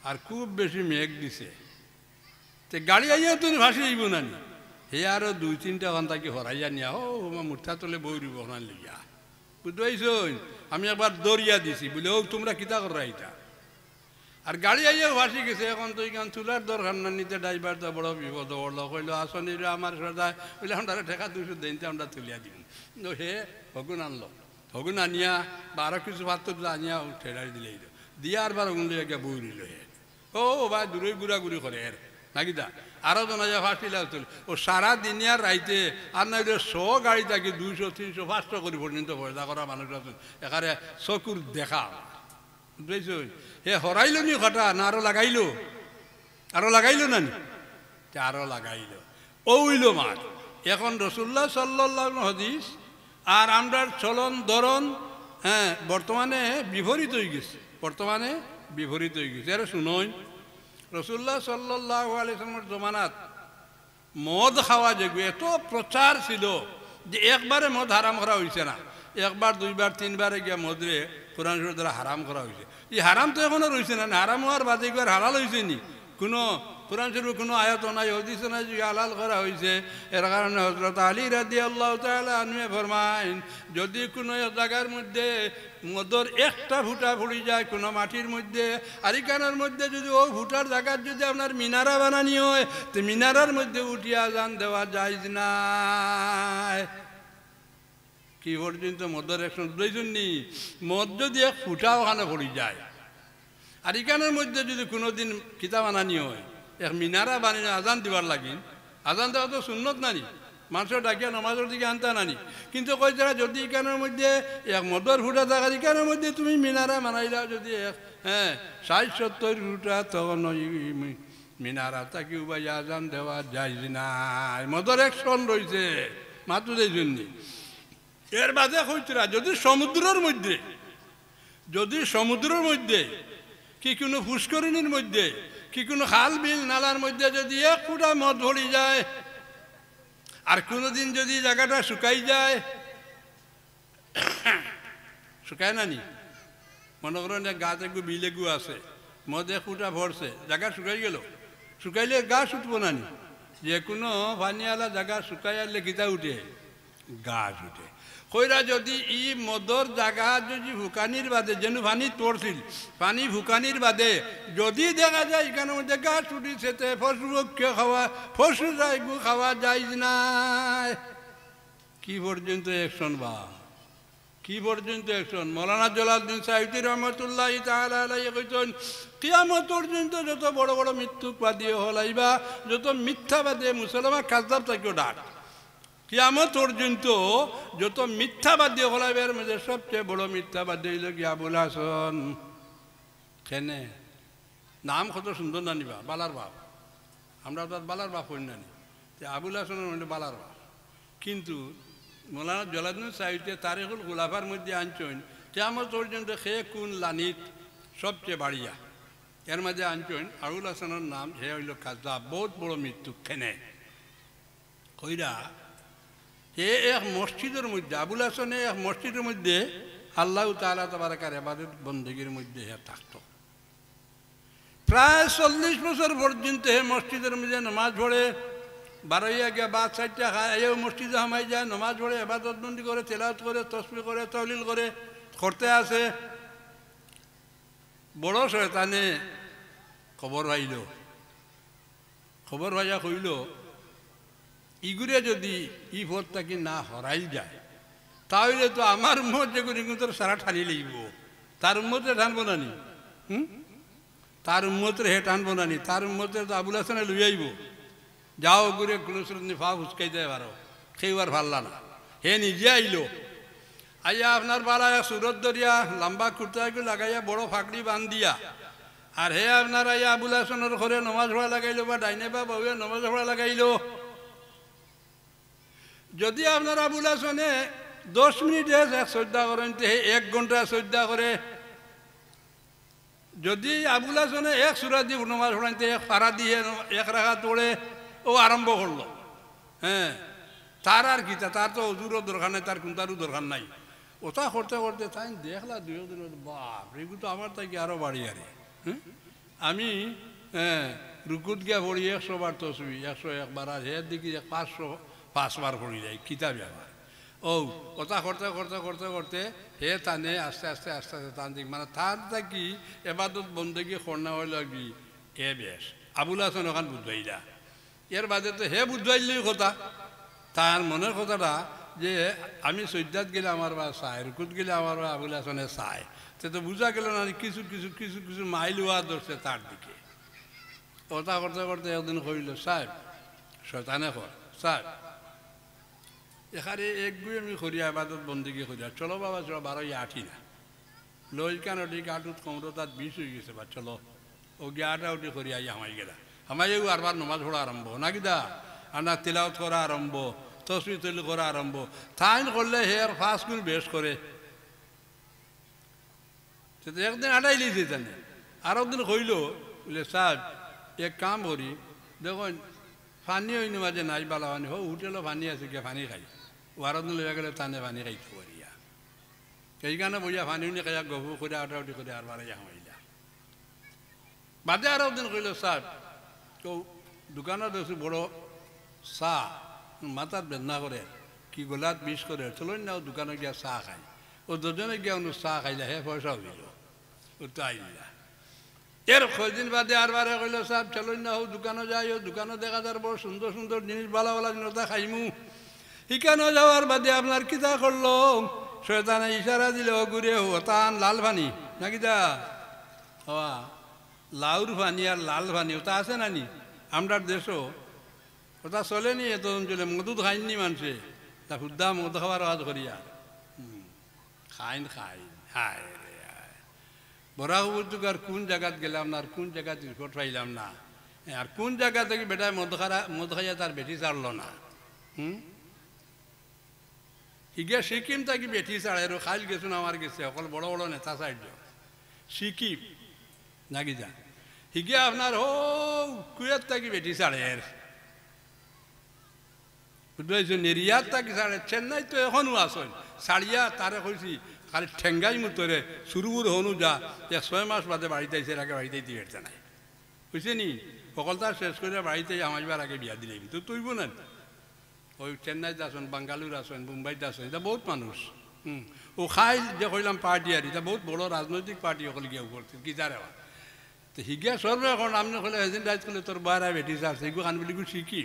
আর খুব বেশি মেঘ দিছে, তো গাড়ি আইয়া তুমি ভাসি যাইব না নি, হে আরও 2-3টা ঘন্টা কি হরাইয়া নিয়া ও মুঠা তলে বই দিব ওখান লিয়া, বুঝতে পাইছ? আমি একবার দৌড়িয়া দিছি বলে ও তোমরা কিতা করা এটা, আর গাড়ি আইয়াও ভাসি গেছে। এখন তো এখান তোলার দরকার না, নিতে ড্রাইভার তো বড় বিপদ বলল, কইল আসনি আমার সদায় বলে আমরা ঠেকা 200 দিনতে আমরা তুলিয়া দিব। হে হগুন আনলো, হগুন আনিয়া বা আরো কিছু পাত্র আনিয়া ঠেলাই দিলে দিয়ে আর বার হগুন লিয়া বই দিল। হে ও ভাই দূরে ঘুরাঘুরি করে এর নাকি দা আরো জন ফাঁসিলা তুলি ও সারা দিনিয়ার রাইতে আর না 100 গাড়ি থাকি 200, 300, 500 করে পর্যন্ত পয়সা করা মানুষ আছেন এখানে চকুর দেখা বুঝতেছ। হে হরাইল নি ঘটা না আরো লাগাইলো, আরো লাগাইলো না নি আরো লাগাইলো ওইল মার। এখন রসুল্লাহ সাল্লাল্লাহু হাদিস আর আমরার চলন ধরন হ্যাঁ বর্তমানে বিপরীত হয়ে গেছে, বর্তমানে বিপরীত হয়ে গেছে। আরে শুনোই রসুল্লাহ সাল্লাল্লাহু আলাইহি সাল্লামের জমানাত মদ খাওয়া যেগুলো এত প্রচার ছিল যে একবারে মদ হারাম করা হয়েছে না, 1বার 2বার 3বারে গিয়া মদরে কোরআন শরীফ দ্বারা হারাম করা হয়েছে। এই হারাম তো এখনো রয়েছে না, হারাম হওয়ার বাদে একবার হালাল হয়েছে নি, কোনো কোরআন শরীফ কোনো আয়াত নাই হাদিস নাই যে হালাল করা হয়েছে। এর কারণে হযরত আলী রাদিয়াল্লাহু তাআলা আনহু ফরমায়েন যদি কোনো জায়গার মধ্যে মদর একটা ফুটা ফুড়ি যায় কোনো মাটির মধ্যে আর এখানের মধ্যে যদি ও ফুটার জায়গার যদি আপনার মিনারা বানানি হয় তো মিনারার মধ্যে উঠিয়া আযান দেওয়া যাইজ না। কি পর্যন্ত মদের একশন দুইজনই মদ যদি এক ফুটা ওখানে পড়ি যায় আর এখানের মধ্যে যদি কোনোদিন কিতাব আনানি হয় এক মিনারা বানিয়ে আজান দিবার লাগিন, আজান দেওয়া তো সুন্নত নানি, মানুষের ডাকিয়া নামাজের দিকে আনতে নানি, কিন্তু কই যারা যদি এখানের মধ্যে এক মদর ফুটা থাকার এখানের মধ্যে তুমি মিনারা বানাইলা যদি এক 60-70 ফুটা তখন মিনারা তাকে উবাই আজান দেওয়া যায় না, মদর একশন রয়েছে মাত্র এই জন্য। এর বাদে হইতরা যদি সমুদ্রের মধ্যে কি কোনো পুষ্করিণীর মধ্যে কি কোনো খাল বিল নালার মধ্যে যদি এক ফুটা মদ ভরি যায় আর কোনোদিন যদি জায়গাটা শুকাই যায়, শুকায় না নি মনে করেন গাছ একটু বিলে গু আছে মদ এক ফুটা ভরছে জায়গা শুকাই গেল, শুকাইলে গাছ উঠবো না নি, যে কোনো পানিওয়ালা জায়গা শুকাই আনলে গীতা উঠে গাছ উঠে। কইরা যদি ই মদর জায়গা যদি ভুকানির বাদে যেন পানি পড়ছিল পানি ভুকানির বাদে যদি দেখা যায় এখানের মধ্যে গাছ উঠিছে পশু পক্ষে খাওয়া পশু যাইগু খাওয়া যায় না। কি পর্যন্ত একশন বা কি পর্যন্ত একশন মৌলানা জালালউদ্দিন সাইয়্যিদী রহমাতুল্লাহি তাআলা আলাইহি কইতেন কিয়ামত পর্যন্ত যত বড় বড় মিথ্যুকবাদী হলাইবা যত মিথ্যাবাদী মুসলমান কাযযাব তাকেও ডাক, কিয়ামত পর্যন্ত যত মিথ্যাবাদী হলাইবার মধ্যে সবচেয়ে বড় মিথ্যাবাদী হইল কি আবুল হাসান। কেনে নাম কত সুন্দর না নিবা বালার বাপ, আমরা তার বালার বাপ হই না নি, আবুল হাসানের মধ্যে বালার বাপ। কিন্তু মৌলানা জালালউদ্দিন সাইয়্যিদী তারিখুল খুলাফার মধ্যে আনছেন কিয়ামত পর্যন্ত সে কোন লানিত সবচেয়ে বাড়িয়া, এর মাঝে আনছেন আবুল হাসানের নাম হে হইল কাযযাব, বহুত বড় মৃত্যু। কেনে কইরা এ এক মসজিদের মধ্যে আবুল হাসানে এক মসজিদের মধ্যে আল্লাহ তাআলা তাবারাকার ইবাদত বন্দেগীর মধ্যে হে থাকতো প্রায় 40 বছর পর্যন্ত। হে মসজিদের মধ্যে নামাজ পড়ে, বারোইয়া গিয়া বাদ 4টা খায়, এও মসজিদে হামাই যায়, নামাজ পড়ে, ইবাদত বন্দি করে, তেলাওয়াত করে, তাসবিহ করে, তাহলিল করে করতে আসে। বড় শয়তানে খবর ভাইয়া কইল ইগুরে যদি ই ভোটটাকে না হরাই যায় তাহলে তো আমার উম্মত যেগুলি কিন্তু সারা ঠানি লাগব, তার উম্মতে টানবো না নি, তার উম্মতের হে টানবো না নি, তার উম্মতের তো আবুল হাসানে লই আইব, যাও ঘুরে গুলুসরুদ্দিন ফা ফুচকাই দেয় পারো খেয়ে আর ভাল্লা না হে নিজে আইলো আইয়া আপনার বাড়ায় সুরত দরিয়া লম্বা কুর্তাগুলো লাগাইয়া বড় ফাঁকড়ি বান দিয়া আর হে আপনার আইয়া আবুল হাসনের ঘরে নমাজ পড়া লাগাইলো বা ডাইনে বা বউয়ে নমাজ পড়া লাগাইলো যদি আপনার আবুল হাসনে 10 মিনিটে শ্রদ্ধা করেন তে 1 ঘন্টা শ্রদ্ধা করে যদি আবুল হাসনে 1 সূরা দিয়ে নমাজ পড়াইতে 1 পারা দিয়ে 1 রাকাত পড়ে ও আরম্ভ করলো হ্যাঁ তার আর কি তার তো অজুরও দরকার নাই তার কোনটারও দরকার নাই ওটা করতে করতে তাই দেখলা 2 দিন বাপ রেগু তো আমার তাই আরো বাড়ি আরে আমি হ্যাঁ রুকুত গিয়া পড়ি 100 বার তসবি 101 বার আর এর দিকে 505 বার পড়ি যাই কিতাব আমার ও কথা করতে করতে করতে করতে হে টানে আস্তে আস্তে আস্তে আস্তে টান দিক মানে তার কি এবাদত বন্দেগি করনা হইল কি এ বেশ আবুল হাসান ওখান বুঝবাইলা এর বাদে তো হে বুঝবাইলেই কথা তার মনের কথাটা যে আমি সৈদাত গেলে আমার বা চাই রুকুত গেলে আমার বা আবুল হাসানে চাই তো বোঝা গেল না কিছু কিছু কিছু কিছু মাইল হওয়া ধরছে তার দিকে কথা করতে করতে একদিন কইল সাহেব শয়তানে কর সাহেব এখানে একগুই আমি করিয়া আবাদত বন্দিকে করিয়া চলো বাবা চলো 12 আঠি না লই কেন ঠিক আটুত কমরো তার 20 হয়ে গেছে বা চলো ও গিয়ে আটা উঠি করিয়া হামাই গেলা হামাইও আরবার নমাজ পড়া আরম্ভ নাকি দা আনা তিলাওয়াত করা আরম্ভ তসবি তৈরি করা আরম্ভ তাইন করলে হের ফার্স্ট গুণ বেশ করে একদিন আটাই লিয়েছে জানে আর একদিন কইল বলে সাহেব এক কাম করি দেখুন পানি হইনি মাঝে নাই বালা পানি হো হোটেলও পানি আছে গিয়ে পানি খাই আর একদিন লইয়া গেলে টানে পানি খাইতে পারিয়া সেইখানে বইয়া পানি উনি খাইয়া গভু করে আটাউটি করে আর বারে হামাইলা বাদে আর একদিন কইল সাহেব কেউ দোকানত দেখছি বড় চাহ মাথার বেদনা করে কি গোলাত বিষ করে চলো না দোকানে গিয়া চাহ খাই ও দুজনে গিয়া অনু চাহ খাইলা হে পয়সা হইল ও তো আইলা এর কয়দিন বাদে আর বারে কইল সাহেব চলো না ও দোকানে যাই ও দোকানে দেখা যার বড় সুন্দর সুন্দর জিনিস ভালো ভালো জিনিসটা খাইমু শিখানো যাওয়ার বাদে আপনার কিতা করলো শয়তানে ইশারা দিল ঘুরে ওতান লাল ভানি নাকি দা হওয়া লাউর ভানি আর লাল ভানি ওটা আছে নানি আমরা দেশও ওটা চলেনি এত অঞ্চলে মধু খাইনি মানুষে তা শুদ্ধা মধু খাবার আওয়াজ করিয়া খাইন খাইন হায় রে হায় বড়া উপযুগ আর কোন জায়গাত গেলাম না আর কোন জায়গাত রিপোর্ট পাইলাম না আর কোন জায়গা থেকে বেটায় মদ খাইয়া তার বেটি ছাড়লো না হিগে সিকিম থাকি বেটি ছাড়ে খাইল গেছুন আমার গেছে অকল বড় বড় নেতা সাইড সিকিম নাকি যা হিগে আপনার ও কুয়েত থাকি বেটি ছাড়ে বুঝতে নেরিয়ার থাকি ছাড়ে চেন্নাই তো এখনো আসন ছাড়িয়া তারে কইছি খালি ঠেঙ্গাই মুতরে সুরুবুর হনু যা 6 মাস বাদে বাড়িতে আইসে আগে বাড়িতে দিয়ে বেড়তে নাই বুঝছে নি সকলটা শেষ করে বাড়িতে আমাইবার আগে বিয়া দিলে তো তুইব না ওই চেন্নাইতে আসুন বাঙ্গালুর আসুন মুম্বাইতে আসুন এটা বহুত মানুষ ও খাই যে কইলাম পার্টি আর এটা বহুত বড় রাজনৈতিক পার্টি সকল গিয়ে করছে কি যারে তো হিগিয়া সর্বে এখন আপনি কলে এজেন্ট রাইজ করলে তোর বাইরা বেটি চারছে এগুলো খান বলি শিকি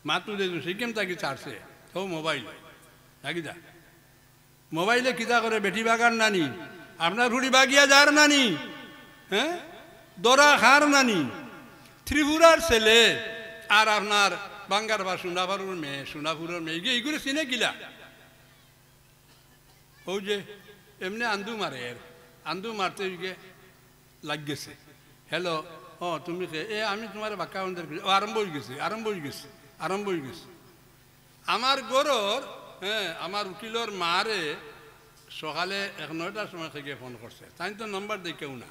মাত্র দেখুন সিকিম তাকে চারছে তো মোবাইল নাকি যা মোবাইলে কিতা করে বেটি বাগান নানি আপনার হুড়ি বাগিয়া যার নানি হ্যাঁ দরা খার নানি ত্রিপুরার ছেলে আর আপনার বাঙ্গার বা সোনাপুরের মেয়ে এইগুলো চিনে গিলা ও যে এমনি আন্দু মারে আন্দু মারতে লাগ গেছে হ্যালো ও তুমি আমি তোমার বাক্কা আরম্ভ হয়ে গেছে আমার গরুর হ্যাঁ আমার উকিলর মারে সকালে 9টার সময় থেকে ফোন করছে তাই তো নম্বর দেখেও না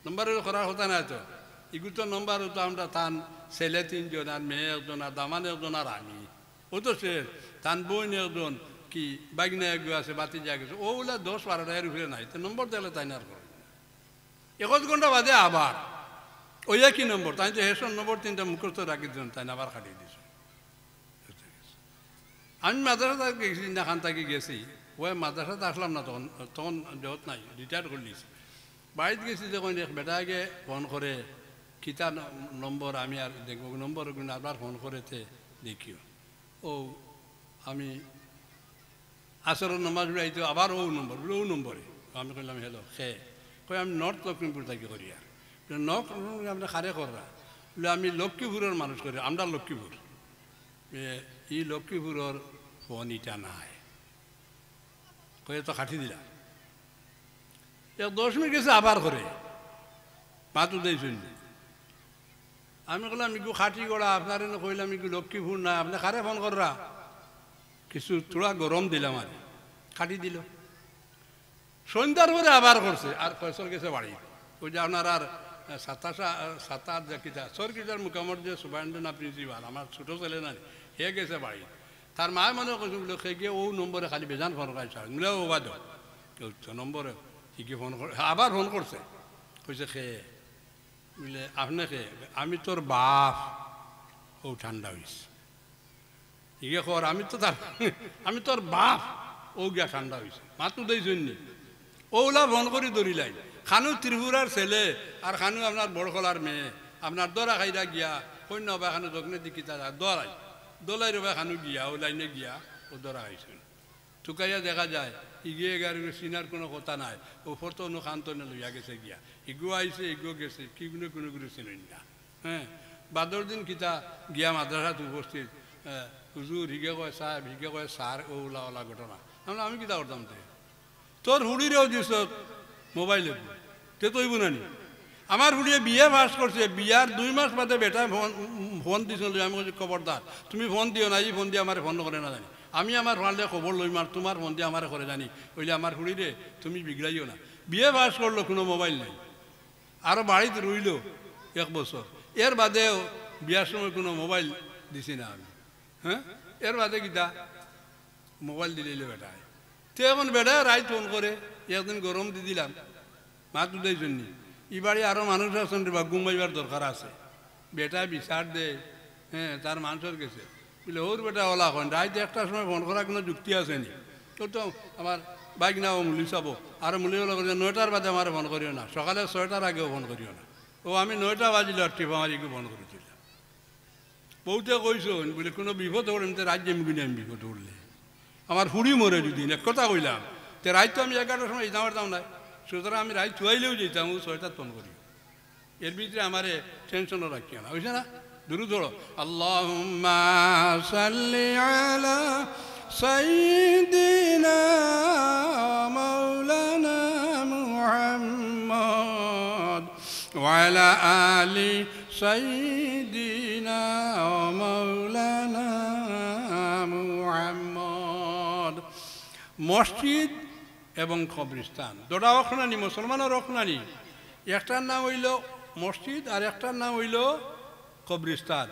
নম্বর করার কথা না তো এগুলো তো নম্বর হতো আমরা তান ছেলে 3 জন আর মেয়ে 1 জন আর দামান 1 জন আর আমি ও তো সে তান বোন 1 জন কি বাগনা এগু আছে বাতি যা গেছে ওগুলা 10-12টার উপরে নাই তো নম্বর দিলে তাই না আর 1 ঘন্টা বাদে আবার ওই একই নম্বর তাই তো হেসন নম্বর 3টা মুখস্থ রাখি দিন তাই আবার কাটিয়ে দিয়েছে আমি মাদ্রাসা গেছি না খান থাকি গেছি ওই মাদ্রাসাতে আসলাম না তখন যত নাই রিটায়ার করে দিয়েছি বাড়িতে গেছি যখন বেটাকে ফোন করে কিতা নম্বর আমি আর দেখব নম্বর আবার ফোন করেতে দেখিও ও আমি আসরের নামাজ উড়াইতে আবার ও নম্বরে আমি কইলাম হেলো সে কই আমি নর্থ লক্ষ্মীপুর থাকি করি আর নর্থ লক্ষ্মীপুর আপনি খারে কররা বলে আমি লক্ষ্মীপুরের মানুষ করি, আমরা লক্ষ্মীপুর, এই লক্ষ্মীপুরের ফোন ইটা নাই, কয়ে তো খাটি দিলা। 10 মিনিট গেছে আবার করে মাতু দেই শুনলি। আমি বললাম ইগু খাটি গড়া আপনার কইলাম ইগু লক্ষ্মীপুর না, আপনি কারে ফোন কররা? কিছু তোরা গরম দিলাম আর খাটি দিল। সন্ধ্যার পরে আবার করছে আর ফয়সল গেছে বাড়ি। ওই যে আপনার আর সাতার যে কিতা সরকিটার মুখামর যে সুবাইন্দ্রনাথ প্রিন্সিপাল আমার ছোটো ছেলে না, হে গেছে বাড়ি। তার মায় মনে করছে বলে সে গিয়ে ও নম্বরে খালি বেজান ফোন করেছে, বলে ও বাদ নম্বরে কি ফোন করে আবার ফোন করছে, কইছে খে বলে আপনি খে, আমি তোর বাপ। ও ঠান্ডা হয়েছে, ইগে কর আমি তোর বাপ। ও গিয়া ঠান্ডা হয়েছে, মাতু দিয়েছেন নি। ওলা ফোন করি ধরিলাই, খানু ত্রিপুরার ছেলে আর খানু আপনার বড়খলার মেয়ে, আপনার দরা খাইরা গিয়া কন্যা বা খানু যখনে দেখি তারা দরাই দোলাই রবা খানু গিয়া ও লাইনে গিয়া ও দরা খাইছেন। টুকাইয়া দেখা যায় ইগিয়ে গাড়ি চিনার কোনো কথা নাই, ও ফটো অনু খান্তনে লইয়া গেছে গিয়া, ইগু আইছে ইগু গেছে, কি কোনো চিনেন না। হ্যাঁ, বাদর দিন কিতা গিয়া মাদ্রাসাত উপস্থিত, হুজুর হিগে কয় সাহেব, হিগে কয় সার, ওলা ওলা ঘটনা। আমি কিতা করতাম তে তোর হুড়িরেও দিস মোবাইলে তে তৈব নানি। আমার হুড়িয়ে বিয়ে পাস করছে, বিয়ার 2 মাস বাদে বেটা ফোন দিছিল। আমি বলছি খবরদার তুমি ফোন দিও না, এই ফোন দিয়ে আমার ফোন করে না জানি, আমি আমার ফান্ডে খবর লই মার, তোমার ফোন দিয়ে আমার করে জানি ওইলে আমার হুড়িরে তুমি বিগড়াইও না। বিয়ে পাস করলো, কোনো মোবাইল নেই, আরও বাড়িতে রইল 1 বছর। এর বাদেও বিয়ার সময় কোনো মোবাইল দিছি না আমি। হ্যাঁ, এর বাদে কিতা মোবাইল দিলে বেটায়। তো এখন বেটায় রাইত ফোন করে, একদিন গরম দি দিলাম মাত উদাই জন্য, ই বাড়ি আরও মানুষ আছেন রে বা ঘুমাইবার দরকার আছে, বেটায় বিচার দে। হ্যাঁ, তার মানুষের গেছে বলে ওর বেটা ওলা কন রাইত 1টার সময় ফোন করার কোনো যুক্তি আসেনি। তো আমার বাইক নাও মুলি চাবো, আর মুলি হলো 9টার বাদে আমার ফোন করিও না, সকালে 6টার আগেও ফোন করিও না। ও আমি 9টা বাজিলে আর টিপ আমার ইগু ফোন করেছিলাম। বউতে কইসন বলে কোনো বিপদ হলেন তো রাজ্যে মিগুনি আমি বিপদ উঠলে আমার হুড়ি মরে যদি এক কথা কইলাম, তো রাইত তো আমি 11টার সময় যেতে পারতাম না, সুতরাং আমি রাইত চুয়াইলেও যেতাম, ও 6টার ফোন করি। এর ভিতরে আমারে টেনশনও রাখিও না, বুঝছে না? দুরূদ পড়ো, আল্লাহুম্মা সাল্লি আলা সাইয়্যিদিনা মাওলানা মুহাম্মদ ওয়া আলা আলি সাইয়্যিদিনা মাওলানা মুহাম্মদ। মসজিদ এবং কবরস্থান দুটা অখনানি, মুসলমানের অখনানি। একটার নাম হইল মসজিদ আর একটার নাম হইল কবরস্থান।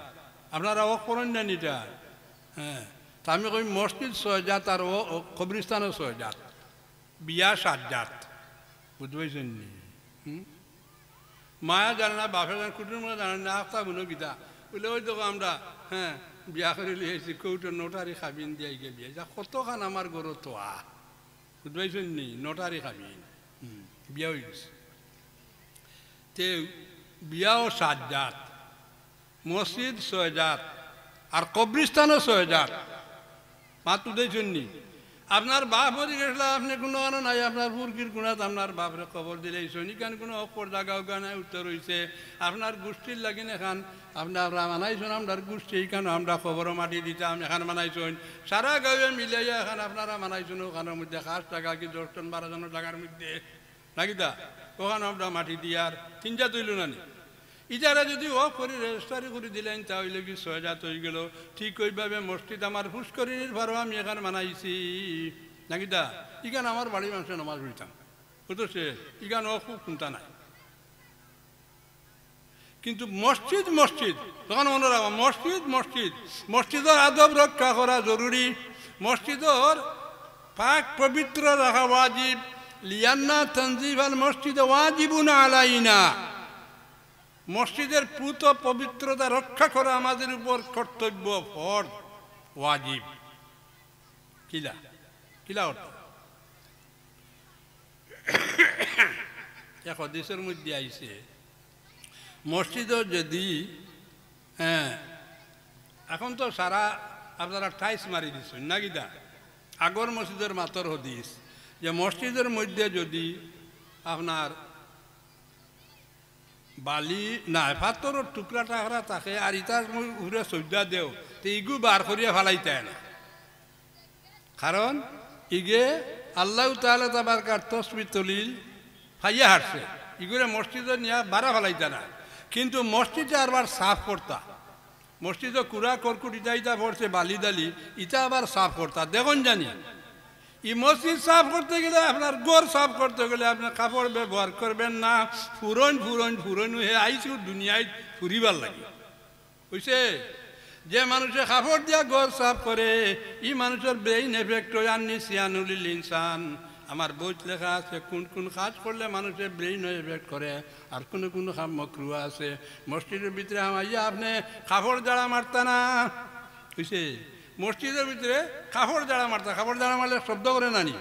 আপনারা অখ করেন না নিটা? হ্যাঁ, তা আমি কই মসজিদ 6 জাত আর কবরস্থানও 6 জাত, বিয়া 7 জাত। বুঝতে পারছেন নি? মায়া জানে না, বাপের জানে, কুটুম্ব জানে না, আস্তা বুনো গীতা বলে ওই দেখো আমরা হ্যাঁ বিয়া করে লিয়েছি, কৌটো নোটারি খাবিন দিয়ে গিয়ে বিয়ে যা কতখান আমার গরু তো বুঝতে পারছেন নি? নোটারি খাবিন বিয়া হয়ে গেছে। তে বিয়াও 7 জাত, মসজিদ 6 জাত আর কবরস্থানও 6 জাত। মাতু দেখছেন নি? আপনার বাপ মরে গেছিল, আপনি কোনো আনো নাই, আপনার ফুরকির গুণাত আপনার বাপরে খবর দিলেই শনিকান কোনো অক্ষর জাগা উগানায় উত্তর হয়েছে, আপনার গোষ্ঠীর লাগিন এখান আপনার মানাইছেন, আপনার গোষ্ঠী এইখানে আমরা খবরও মাটি দিতাম, এখান মানাইছেন সারা গাঁয়ে মিলাইয়া এখান আপনারা মানাইছেন, ওখানের মধ্যে 5 টাকা কি 10 জন 12 জনের টাকার মধ্যে নাকিতা ওখানে আমরা মাটি দিয়ার 3 জাত হইল না নি। ইজারা যদি ও করে রেজিস্টারি করে দিলেন তাহলে কি 6 জাত হয়ে গেল। ঠিক ওইভাবে মসজিদ আমার ফুসকরিনীর ভারও আমি এখানে বানাইছি নাকিতা, ইখান আমার বাড়ির মানুষের নামাজ পড়িতাম, বুঝতে ইখান ও খুব চিন্তা নাই। কিন্তু মসজিদ মসজিদ তখন মনে রাখো, মসজিদ মসজিদ মসজিদের আদব রক্ষা করা জরুরি, মসজিদর পাক পবিত্র রাখা ওয়াজিব। লিয়ান্না তানজিব আল মসজিদ ওয়াজিবুন আলাইনা, মসজিদের পুত পবিত্রতা রক্ষা করা আমাদের উপর কর্তব্য, ফরজ, ওয়াজিব। কিলা কিলা অর্থ? এক হাদিসের মধ্যে আইছে মসজিদও যদি হ্যাঁ এখন তো সারা আপনারা টাইস মারি দিচ্ছেন না কিতা, আগর মসজিদের মাতর হদিস যে মসজিদের মধ্যে যদি আপনার বালি না পাথরের টুকরা টাকরা থাকে আর ইটার উড়ে সজ্জা দেও তো ইগু বার করিয়া ফেলাইতে না কারণ ইগে আল্লাহ তাআলা তাবারকার তসবিহ তলিল ফাইয়া হারছে ইগুরে মসজিদে নিয়ে বাড়া ফেলাইতে না কিন্তু মসজিদে আবার সাফ করতা মসজিদে কুড়া কর্কুট ইটা ইটা পড়ছে বালি দালি ইটা আবার সাফ করতা দেখুন জানি ই মসজিদ সাফ করতে গেলে আপনার গড় সাফ করতে গেলে আপনার কাপড় ব্যবহার করবেন না ফুরন হয়ে আইসু দুনিয়ায় ফুরিবার লাগে বুঝছে যে মানুষে কাপড় দিয়া গড় সাফ করে ই মানুষের ব্রেইন এফেক্ট হয় আননি সিয়ানুলিল ইনসান আমার বইত লেখা আছে কোন কোন কাজ করলে মানুষের ব্রেইন এফেক্ট করে আর কোনো কাম মকরুয়া আছে মসজিদের ভিতরে আমাইয়া আপনি কাপড় জাড়া মারতা না বুঝছে মসজিদের ভিতরে কাপড় জাড়া মারতা কাপড় জাড়া মারলে শব্দ করে নানি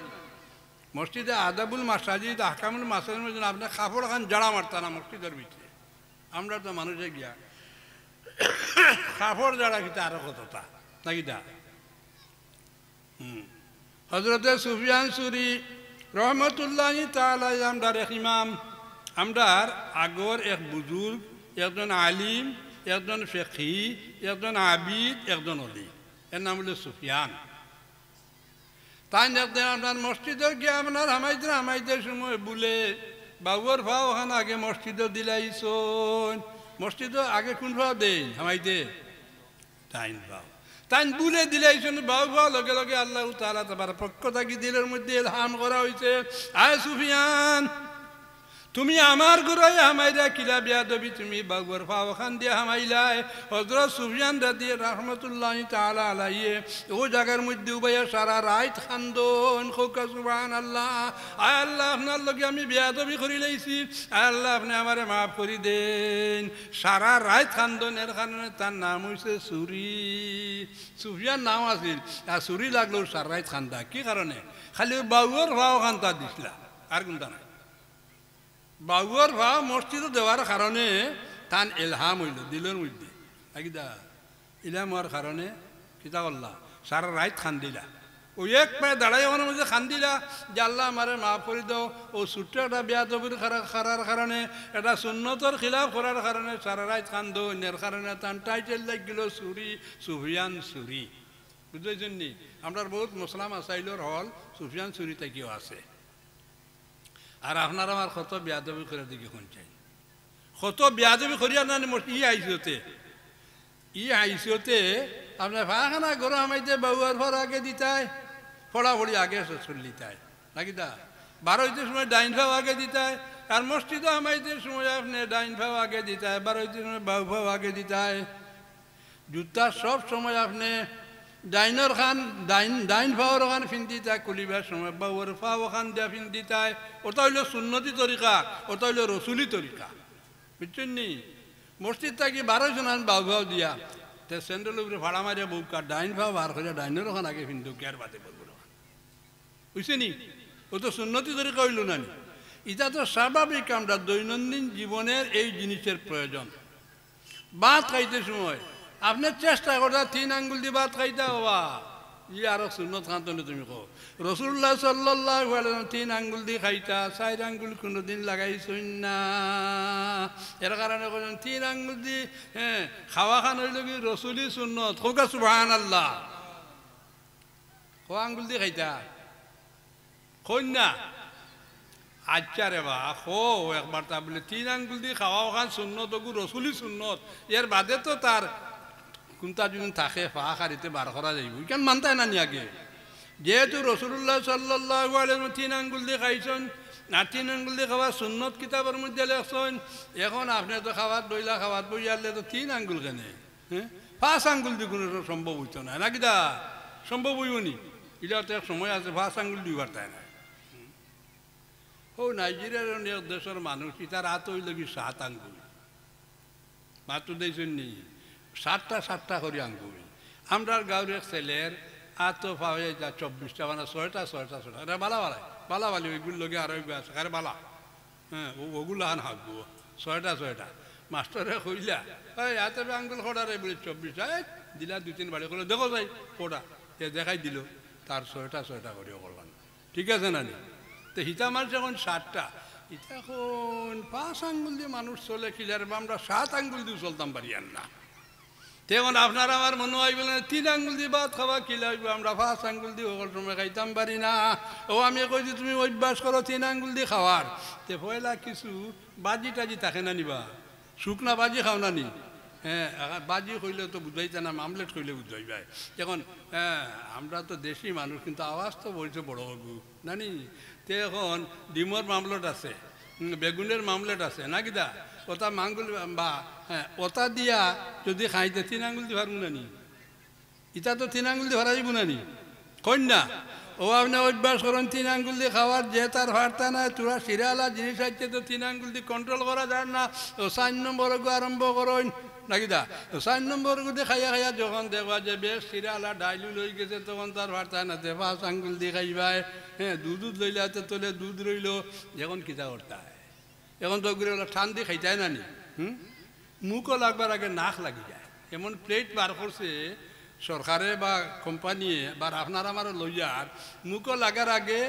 মসজিদে আদাবুল মাসাজিদ আহকামুল মাসাজিদের মধ্যে আপনি কাপড় খান জাড়া মারতা না মসজিদের ভিতরে আমরা তো মানুষে গিয়া কাপড় জাড়া কিন্তু আরো কতটা নাকি দা হজরতে সুফিয়ান সুরি রহমতুল্লাহ তাআলা আমরার এক ইমাম আমরার আগর এক বুজুর্গ একজন আলিম একজন ফিকহি একজন আবিদ একজন অলি এর নাম হলো সুফিয়ান তাই একদিন আপনার মসজিদে গিয়ে আপনার হামাইদের সময় বলে বাবুর ভাও ওখানে আগে মসজিদে দিলাইছন মসজিদে আগে কোন ভাও দেন হামাইদে টাইম ভাও তাই বুলে দিলাইছন বাবু ভাও লগে লগে আল্লাহ তাআলা তাবার পক্ষ থাকি দিলের মধ্যে ইলহাম করা হয়েছে আয় সুফিয়ান তুমি আমার ঘরে হামাইরা কিলা বিয়াদবি তুমি বাবুর ভাও খান দিয়ে হামাইলাই হযরত সুফিয়ান রাহমাতুল্লাহি তাআলা আলাইহি ও জায়গার মধ্যে উবাইয়া সারা রাত খান্দন খোকা সুবহানাল্লাহ আয় আল্লাহ আপনার লগে আমি বিয়াদবি করি লাইছি আয় আল্লাহ আপনি আমারে মাফ করে দেন সারা রাত খান্দনের কারণে তার নাম হইছে সুরি সুফিয়ান নাম আছিল আর সুরি লাগলো সারা রাত খান্দা কি কারণে খালি বাবুর ভাও খান্দা দিছিলা আর কোনটা না বাবুর ভাও মসজিদে দেওয়ার কারণে তান এলহাম হইল দিলের মধ্যে নাকিদা ইলহাম হওয়ার কারণে কিতা করলা সারা রাত খান দিলা ওই এক পায়ে দাঁড়াই আমার মধ্যে খান দিলা যে আল্লাহ আমারে মাফ করে দাও ও ছোট্ট একটা বেয়াদবির করার কারণে এটা সুন্নতর খিলাফ করার কারণে সারা রাত খান দো এর কারণে তান টাইটেল লাগিল সুরি সুফিয়ান সুরি বুঝতেছেন নি আমরা বহুত মুসলাম আসাইলর হল সুফিয়ান সুরি থেকেও আছে আর আপনার আমার কত বেয়াদবি করে দিকে কোন চাই কত বেয়াদবি করিয়া না ই আইসিওতে আপনার ভাখানা গরু আমাইতে বাবুয়ার ঘর আগে দিতায় পড়াপড়ি আগে চলিতায় নাকি দা বারোইতে সময় ডাইন ভাও আগে দিতায় আর মসজিদও আমাইতে সময় আপনি ডাইন ভাও আগে দিতায় বারোইতে সময় বাবু ভাও আগে দিতায় জুতা সব সময় আপনি ডাইনর খান ডাইন ভাওর খান ফিন্দি তাই কুলিবার সময় বাবুর ফাও খান দিয়া ফিন্দি তাই ওটা হইল সুন্নতি তরিকা ওটা হইল রসুলি তরিকা বুঝছেন নি মসজিদ থাকি 12 জন বাবু ভাও দিয়া তে স্যান্ডেল উপরে ভাড়া মারিয়া বউকা ডাইন ভাও বার করে ডাইনের খান আগে ফিন্দু কেয়ার বাদে বলবো বুঝছে নি ও তো সুন্নতি তরিকা হইল না এটা তো স্বাভাবিক আমরা দৈনন্দিন জীবনের এই জিনিসের প্রয়োজন ভাত খাইতে সময় আপনি চেষ্টা করতে 3 আঙ্গুল দিয়ে ভাত খাইতে হবা ই আরো সুন্নত খান তুমি কো রাসূলুল্লাহ সাল্লাল্লাহু আলাইহি ওয়াসাল্লাম 3 আঙ্গুল দিয়ে খাইতা 4 আঙ্গুল কোনদিন লাগাইছুন না এর কারণে কোন 3 আঙ্গুল দিয়ে খাওয়া খান হইল কি রসুলি সুন্নত খোকা সুবহানাল্লাহ কো আঙ্গুল দিয়ে খাইতা কোন না আচ্ছা রে বা খো একবার তা বলে 3 আঙ্গুল দিয়ে খাওয়া খান সুন্নত ওগু রসুলি সুন্নত এর বাদে তো তার কোনটা যদি থাকে ফা খারিতে বার করা যাইব কেন মানতায় না নি আগে যেহেতু রাসূলুল্লাহ সাল্লাল্লাহু আলাইহি ওয়াসাল্লাম 3 আঙ্গুল দিয়ে খাইছেন আর 3 আঙ্গুল দিয়ে খাওয়া সুন্নত কিতাবের মধ্যে লেখছেন এখন আপনি তো খাওয়ার দইলা খাওয়ার বই আনলে তো 3 আঙ্গুল কেনে 5 আঙ্গুল দিয়ে কোনো সম্ভব হইতো না নাকি দা সম্ভব হইবনি এটা তো এক সময় আছে 5 আঙ্গুল দিবার তাই না ও নাইজেরিয়ার অনেক দেশের মানুষ তার হাত হইল কি 7 আঙ্গুল মাত্র দিয়েছেন নি 7টা করে আঙ্গুল আমরা গাঁওর এক ছেলের হাত পাওয়া যায় 24টা মানে 6টা আরে বালা বালি ওইগুলো লগে আর ওইগুলো আছে আরে বালা ওগুলো আন হাঁকবো 6টা মাস্টারে কইলা এই হাতে আঙ্গুল খোড়ারে বলে 24টা দিলা 2-3 বাড়ি করলো দেখো যাই কোটা এ দেখাই দিল তার 6টা করেও করলাম ঠিক আছে না নি তো হিতা মানুষ এখন 7টা এখন 5 আঙ্গুল দিয়ে মানুষ চলে কি যার আমরা 7 আঙ্গুল দিয়ে চলতাম পারি আর না। তেমন আপনার আমার মনে হয় বলেন 3 আঙ্গুল দিয়ে ভাত খাওয়া কি লাগবে, আমরা 5 আঙ্গুল দিয়ে ওখান সময় খাইতাম পারি না। ও আমি কইছি তুমি অভ্যাস করো 3 আঙ্গুল দিয়ে খাওয়ার। তে পয়লা কিছু বাজি টাজি থাকে না নিবা, শুকনা বাজি খাও না নি? হ্যাঁ, বাজি কইলে তো বুঝাইতে না, আমলেট কইলে বুঝাইবাই। এখন আমরা তো দেশি মানুষ, কিন্তু আওয়াজ তো বলছে বড় হবু নানি। তে এখন ডিমর মামলেট আছে, বেগুনের মামলেট আছে না কিদা, ওটা মাঙ্গুল বা হ্যাঁ ওটা দিয়া যদি খাইতে 3 আঙ্গুল দিয়ে পারবো নানি? ইটা তো 3 আঙ্গুল দিয়ে ভাড়াইব নানি? কন্যা ও আপনি অভ্যাস করেন 3 আঙ্গুল দিয়ে খাওয়ার, যে তার ভার্তা নাই তোরা সিরিয়ালা জিনিস আছে তো 3 আঙ্গুল দিয়ে কন্ট্রোল করা যায় না। ও 4 নম্বর আরম্ভ করেন নাকি দা, 4 নম্বর দিয়ে খাইয়া খাইয়া যখন দেখবা যে বেশ সিরিয়ালা ডাইলু লই গেছে, তখন তার ভার্তা না 5 আঙ্গুল দিয়ে খাইবাই। হ্যাঁ, দুধ লইলে হাতে তোলে দুধ রইল, এখন কিতা করতে হয়? এখন তো ঠান দিয়ে খাইতাই না নি। মুখও লাগবার আগে নাক লাগি যায়। এমন প্লেট বার করছে সরকারে বা কোম্পানিয়ে বা আপনার আমার লইয়ার, মুখও লাগার আগে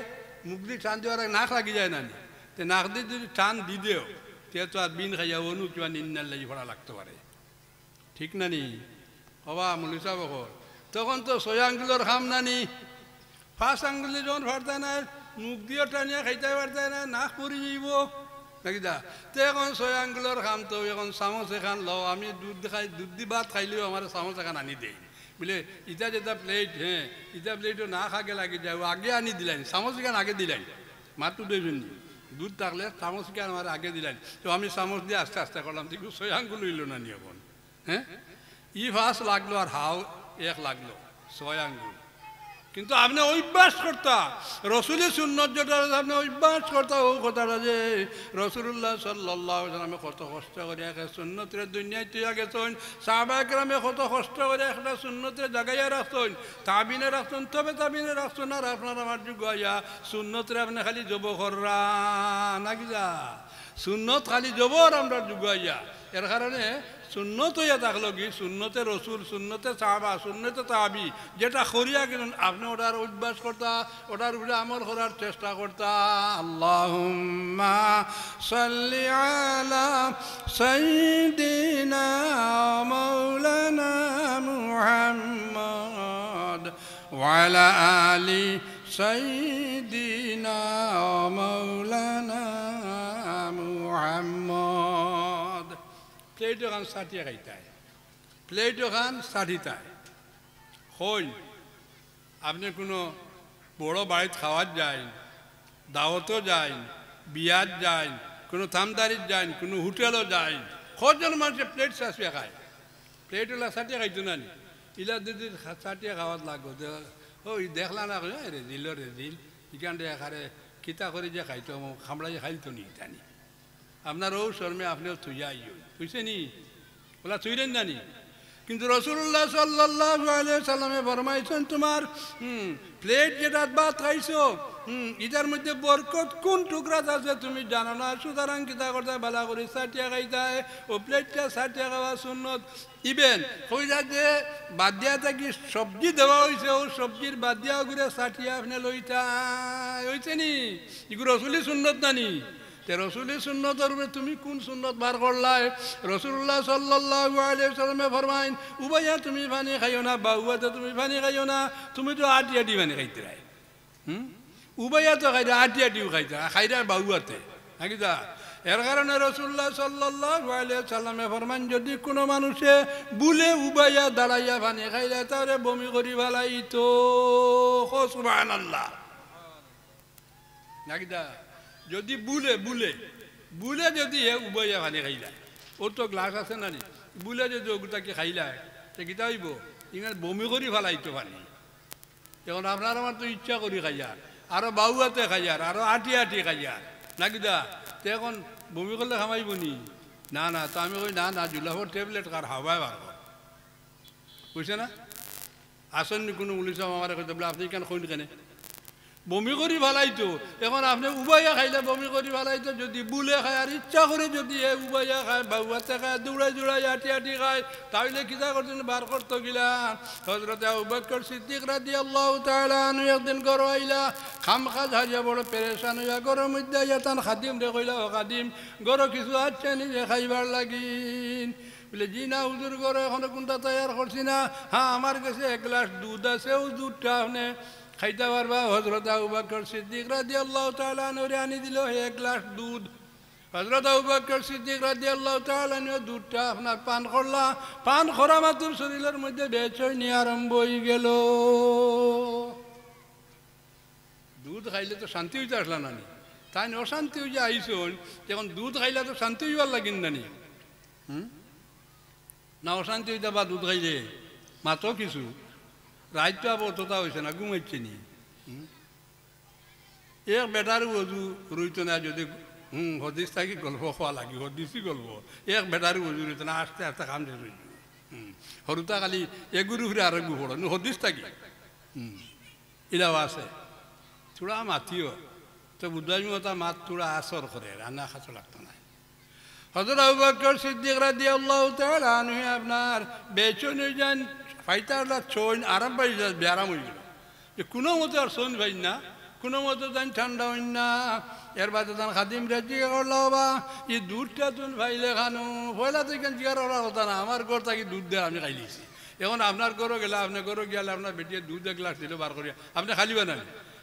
মুখ দিয়ে টান দেওয়ার আগে নাক লাগি যায় না নি। তে নাক দিয়ে যদি টান দি দেও তে তো আর বিন খাইয়া অনু কিবা নিন্নার লাগি ভরা লাগতে পারে, ঠিক না নি? হবা মলিসা বকর তখন তো 6 আঙ্গুলের খাম না নি। 5 আঙ্গুলে যখন ভাড়তে না, মুখ দিয়েও টানিয়া খাইতে পারতে না, নাক পরি যাইব নাকি দা। তো এখন 6 আঙ্গুলের খাম তো এখন চামচ এখান লও, আমি দুধ খাই, দুধ দি ভাত খাইলেও আমার চামচ এখান আনি দেই বলে ইটা যেটা প্লেট, হ্যাঁ ইটা প্লেটও না খাগে লাগি যায়, আগে আনি দিলেন চামচ এখান আগে দিলেন, মাত্র দেবেন দুধ থাকলে চামচ কেন আমার আগে দিলেন। তো আমি চামচ দিয়ে আস্তে আস্তে করলাম, দেখু 6 আঙ্গুল হইল না নি এখন। হ্যাঁ, ই 5 লাগলো আর হাও 1 লাগলো, 6 আঙ্গুল। কিন্তু আপনি অভ্যাস করতা রসুলের সুন্নত যেটা আপনি অভ্যাস করতা, ও কথাটা যে রসুল্লাহ সাল্লাল্লাহু আলাইহি ওয়াসাল্লাম কত কষ্ট করে একটা সুন্নতের দুনিয়ায় তুই গেছেন, সাহাবা কেরামে কত কষ্ট করে একটা সুন্নতের জাগাইয়া রাখছেন, তাবিনে রাখছেন, তবে তাবিনে রাখছেন। আর আপনার আমার যুগ আইয়া সুন্নতের আপনি খালি জব কররা নাকি যা, সুন্নত খালি জবর আমরা যুগ আইয়া। এর কারণে সুন্নত হইয়া থাকলো কি সুন্নতে রসুল, সুন্নতে সাহাবা, সুন্নতে তাবি যেটা করিয়া কিন্তু আপনি ওটার অভ্যাস করতা, ওটার উপরে আমল করার চেষ্টা করতা। আল্লাহুম্মা সাল্লি আলা সাইয়্যিদিনা মাওলানা মুহাম্মদ ওয়া আলা আলি সাইয়্যিদিনা মাওলানা মুহাম্মদ। প্লেট ওখান সাটিয়ে খাইতায়, প্লেট ওখান সাটিতায়। হই আপনি কোনো বড় বাড়িত খাওয়ার যাই, দাওয়াতও যাই, বিয়াত যাই, কোনো থামদারিত যাই, কোনো হোটেলও যাই, কজন মানুষের প্লেট সাটিয়ে খায়। প্লেট ওলা সাটিয়ে খাইতো না নি, ইলা দিদি সাটিয়ে খাওয়াত লাগো। ওই দেখলা না রে দিল রে দিল ইখান এখানে কিতা করে যে খাইতো খামড়াই খাইতো নি জানি। আপনার ও শর্মে আপনিও থুইয়া বুঝছে নি, ওলা থুইলেন জানি। কিন্তু রাসূলুল্লাহ সাল্লাল্লাহু আলাইহি সাল্লামে ফরমাইছেন তোমার প্লেট যেটা ভাত খাইছো এটার মধ্যে বরকত কোন টুকরাত আছে তুমি জানো না, সুতরাং কিতা করতে বালা করে সাটিয়া খাইতায়। ও প্লেটটা সাটিয়া খাওয়া সুন্নত। ইভেন কইরা যে বাদ দিয়া থাকি সবজি দেওয়া হয়েছে, ও সবজির বাদ দিয়া ঘুরে সাটিয়া আপনি লইতা হয়েছে নি, এগুলো রসুলি সুন্নত নানি। রসুলের সুন্নতের উপরে তুমি কোন সুন্নত বার করলাই? রাসূলুল্লাহ সাল্লাল্লাহু আলাইহি ওয়াসাল্লামে ফরমাইন উবাইয়া তুমি পানি খাইও না, বাউয়াতে তুমি পানি খাইও না, তুমি তো আটি আটি পানি খাইতে রাই। উবাইয়া তো খাইতে আটি আটিও খাইতে খাইরা বাউয়াতে নাকি দা। এর কারণে রাসূলুল্লাহ সাল্লাল্লাহু আলাইহি ওয়াসাল্লামে ফরমাইন যদি কোনো মানুষে বুলে উবাইয়া দাঁড়াইয়া পানি খাইলে তারে বমি করি ফেলাইতো। সুবহানাল্লাহ নাকি দা। যদি বুলে বুলে বুলে যদি উবাইয়া পানি খাইলায়, ওর তো গ্লাস আছে না নি, বুলে যদি ওগুতাকে খাইলায় সে কিতা হইব ইমান বমি করি ফেলাইতো পানি। এখন আপনার আমার তো ইচ্ছা করি খাইয়ার, আরো বাউয়াতে খাইয়ার, আরো আটি আটি খাইয়ার নাকি দা। তো এখন বমি করলে খামাইব নি? না না, তো আমি কই না না জুলাফর ট্যাবলেট কার হাওয়ায় বার কর, বুঝছে না? আসেননি কোনো পুলিশ আমার কইতে বলে আপনি কেন কইন কেনে বমি করি ফেলাইতো। এখন আপনি উবাইয়া খাইলে বমি করি ফেলাইতো। যদি বুলে খায় আর ইচ্ছা করে যদি উবাইয়া খায়, বাউয়াতে খায়, দৌড়াই দৌড়াই আটি আটি খায়, তাহলে কিতা করতেন বার করতো গিলা। হযরত আবু বকর সিদ্দিক রাদিয়াল্লাহু তাআলা আনহু একদিন ঘর আইলা খাম খাজ হারিয়া বড় পেরেশান হইয়া গরম মধ্যে আইয়া তান খাদিম রে কইলা ও খাদিম গর কিছু আছে নিজে খাইবার লাগিন বলে জি না হুজুর গর এখনো কোনটা তৈয়ার করছি না হ্যাঁ আমার কাছে এক গ্লাস দুধ আছে ও দুধটা আপনি খাইতে পারবা হযরত আবু বকর সিদ্দিক রাদিয়াল্লাহু তাআলা আনহু আনি দিল এক গ্লাস দুধ হযরত আবু বকর সিদ্দিক রাদিয়াল্লাহু তাআলা আনহু দুধটা আপনার পান করলা পান করা মাত্র শরীরের মধ্যে বেচৈনি আরম্ভ হয়ে গেল দুধ খাইলে তো শান্তি হইতে আসলা নানি তাই অশান্তি হয়ে আইসন যখন দুধ খাইলে তো শান্তি হইবার লাগিন নানি না অশান্তি হইতে বা দুধ খাইলে মাত্র কিছু রাত তো আবার অতটা হয়েছে না ঘুমাইছে নি এক বেটারও অজু রইত না যদি হদিস থাকি গল্প খোয়া লাগি হদিসই গল্প এক বেটারও অজু রইত না আস্তে আস্তে কাম শেষ হয়ে যাব সৰুতা খালি এগুৰু ঘুরে আর গু পড়ো হদিস থাকি এলাও আছে থোড়া মাতিও তো বুঝাইমি ওটা মাত থোড়া আসর করে রান্না খাতো লাগতো না হযরত আবু বকর সিদ্দিক রাদিয়াল্লাহু তাআলা আনহু আপনার বেচন হয়ে যান ফাইটারটা চইন আরাম পাই যায় ব্যারাম হয়ে গেল যে কোনো মতো আর শোন ভাই না কোনো মতো যান ঠান্ডা হইন না এর বাদে তান খাদিম রাজি করলো বা এই দুধটা তুন ভাইলে খানো পয়লা তো এখানে জিগার ওরা হতো না আমার ঘর থাকি দুধ দেয় আমি খাইলিছি এখন আপনার ঘরও গেলে আপনার ঘরও গেলে আপনার বেটিয়ে দুধ এক গ্লাস দিল বার করিয়া আপনি খালিবা না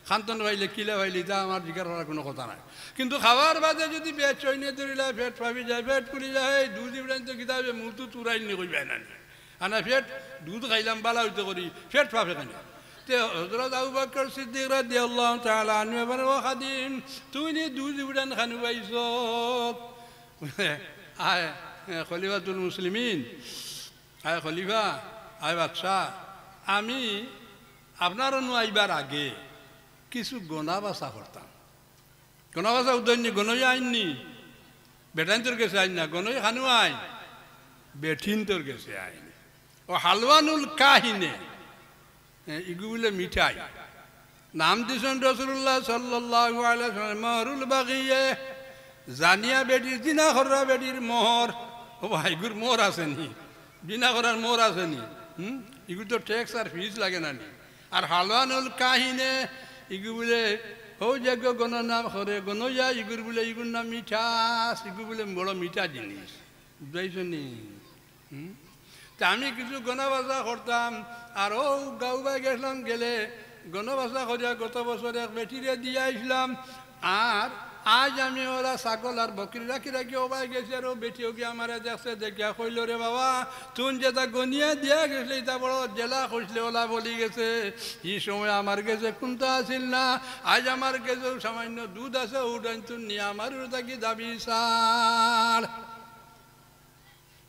খান্তন ভাইলে কিলে ভাইলি তা আমার জিগার করার কোনো কথা নাই কিন্তু খাবার বাদে যদি পেট চইনে ধরিলা পেট পাবি যায় পেট পুরি যায় দুধ ইবরান তো কিতাবে মুখ তো তুরাই নি কইবে না আনা পেট দুধ খাইলাম বালা হইতে করি পেট পাবে কেন তে হযরত আবু বকর সিদ্দিক রাদিয়াল্লাহু তাআলা আনহু বলে ও খাদিম তুই নি দুধ ইবরান খানু পাইছো আয় খলিফাতুল মুসলিমিন আয় খলিফা আয় বাদশা আমি আপনার আইবার আগে কিছু গোনা বাসা করতাম গোনা বাসা উদ্যনি গনই আইননি বেটাইন তোর গেছে আইন না গনই খানু আইন বেঠিন তোর গেছে আইন ও হালওয়ানুল কাহিনে ইগু বলে মিঠাই নাম দিছেন রাসূলুল্লাহ সাল্লাল্লাহু আলাইহি ওয়াসাল্লাম মাহরুল বাগিয়ে জানিয়া বেটির জিনা করা বেটির মোহর ও ভাই গুর মোহর আসেনি জিনা করার মোহর আসেনি ইগু তো ট্যাক্স আর ফিস লাগে না আর হালওয়ানুল কাহিনে ইগু বলে হো যজ্ঞ গণনা করে গণয়া ইগুর বলে ইগুর নাম মিঠাস ইগু বলে বড় মিঠা জিনিস বুঝাইছো নি তা আমি কিছু গণবাজা করতাম আর ও গাঁওবাই গেছিলাম গেলে গণবাজা করিয়া গত বছর এক বেটিরে দিয়ে আসলাম আর আজ আমি ওরা ছাগল আর বকরি রাখি রাখি ওবাই গেছে আর ও বেটিও কি আমার দেখছে দেখিয়া কইল রে বাবা তুন যেটা গনিয়া দিয়া গেছিলে এটা বড় জেলা কইসলে ওলা বলি গেছে এই সময় আমার গেছে কোনটা আসিল না আজ আমার গেছে সামান্য দুধ আছে উঠান তুন নিয়ে আমার ওটা দাবি সার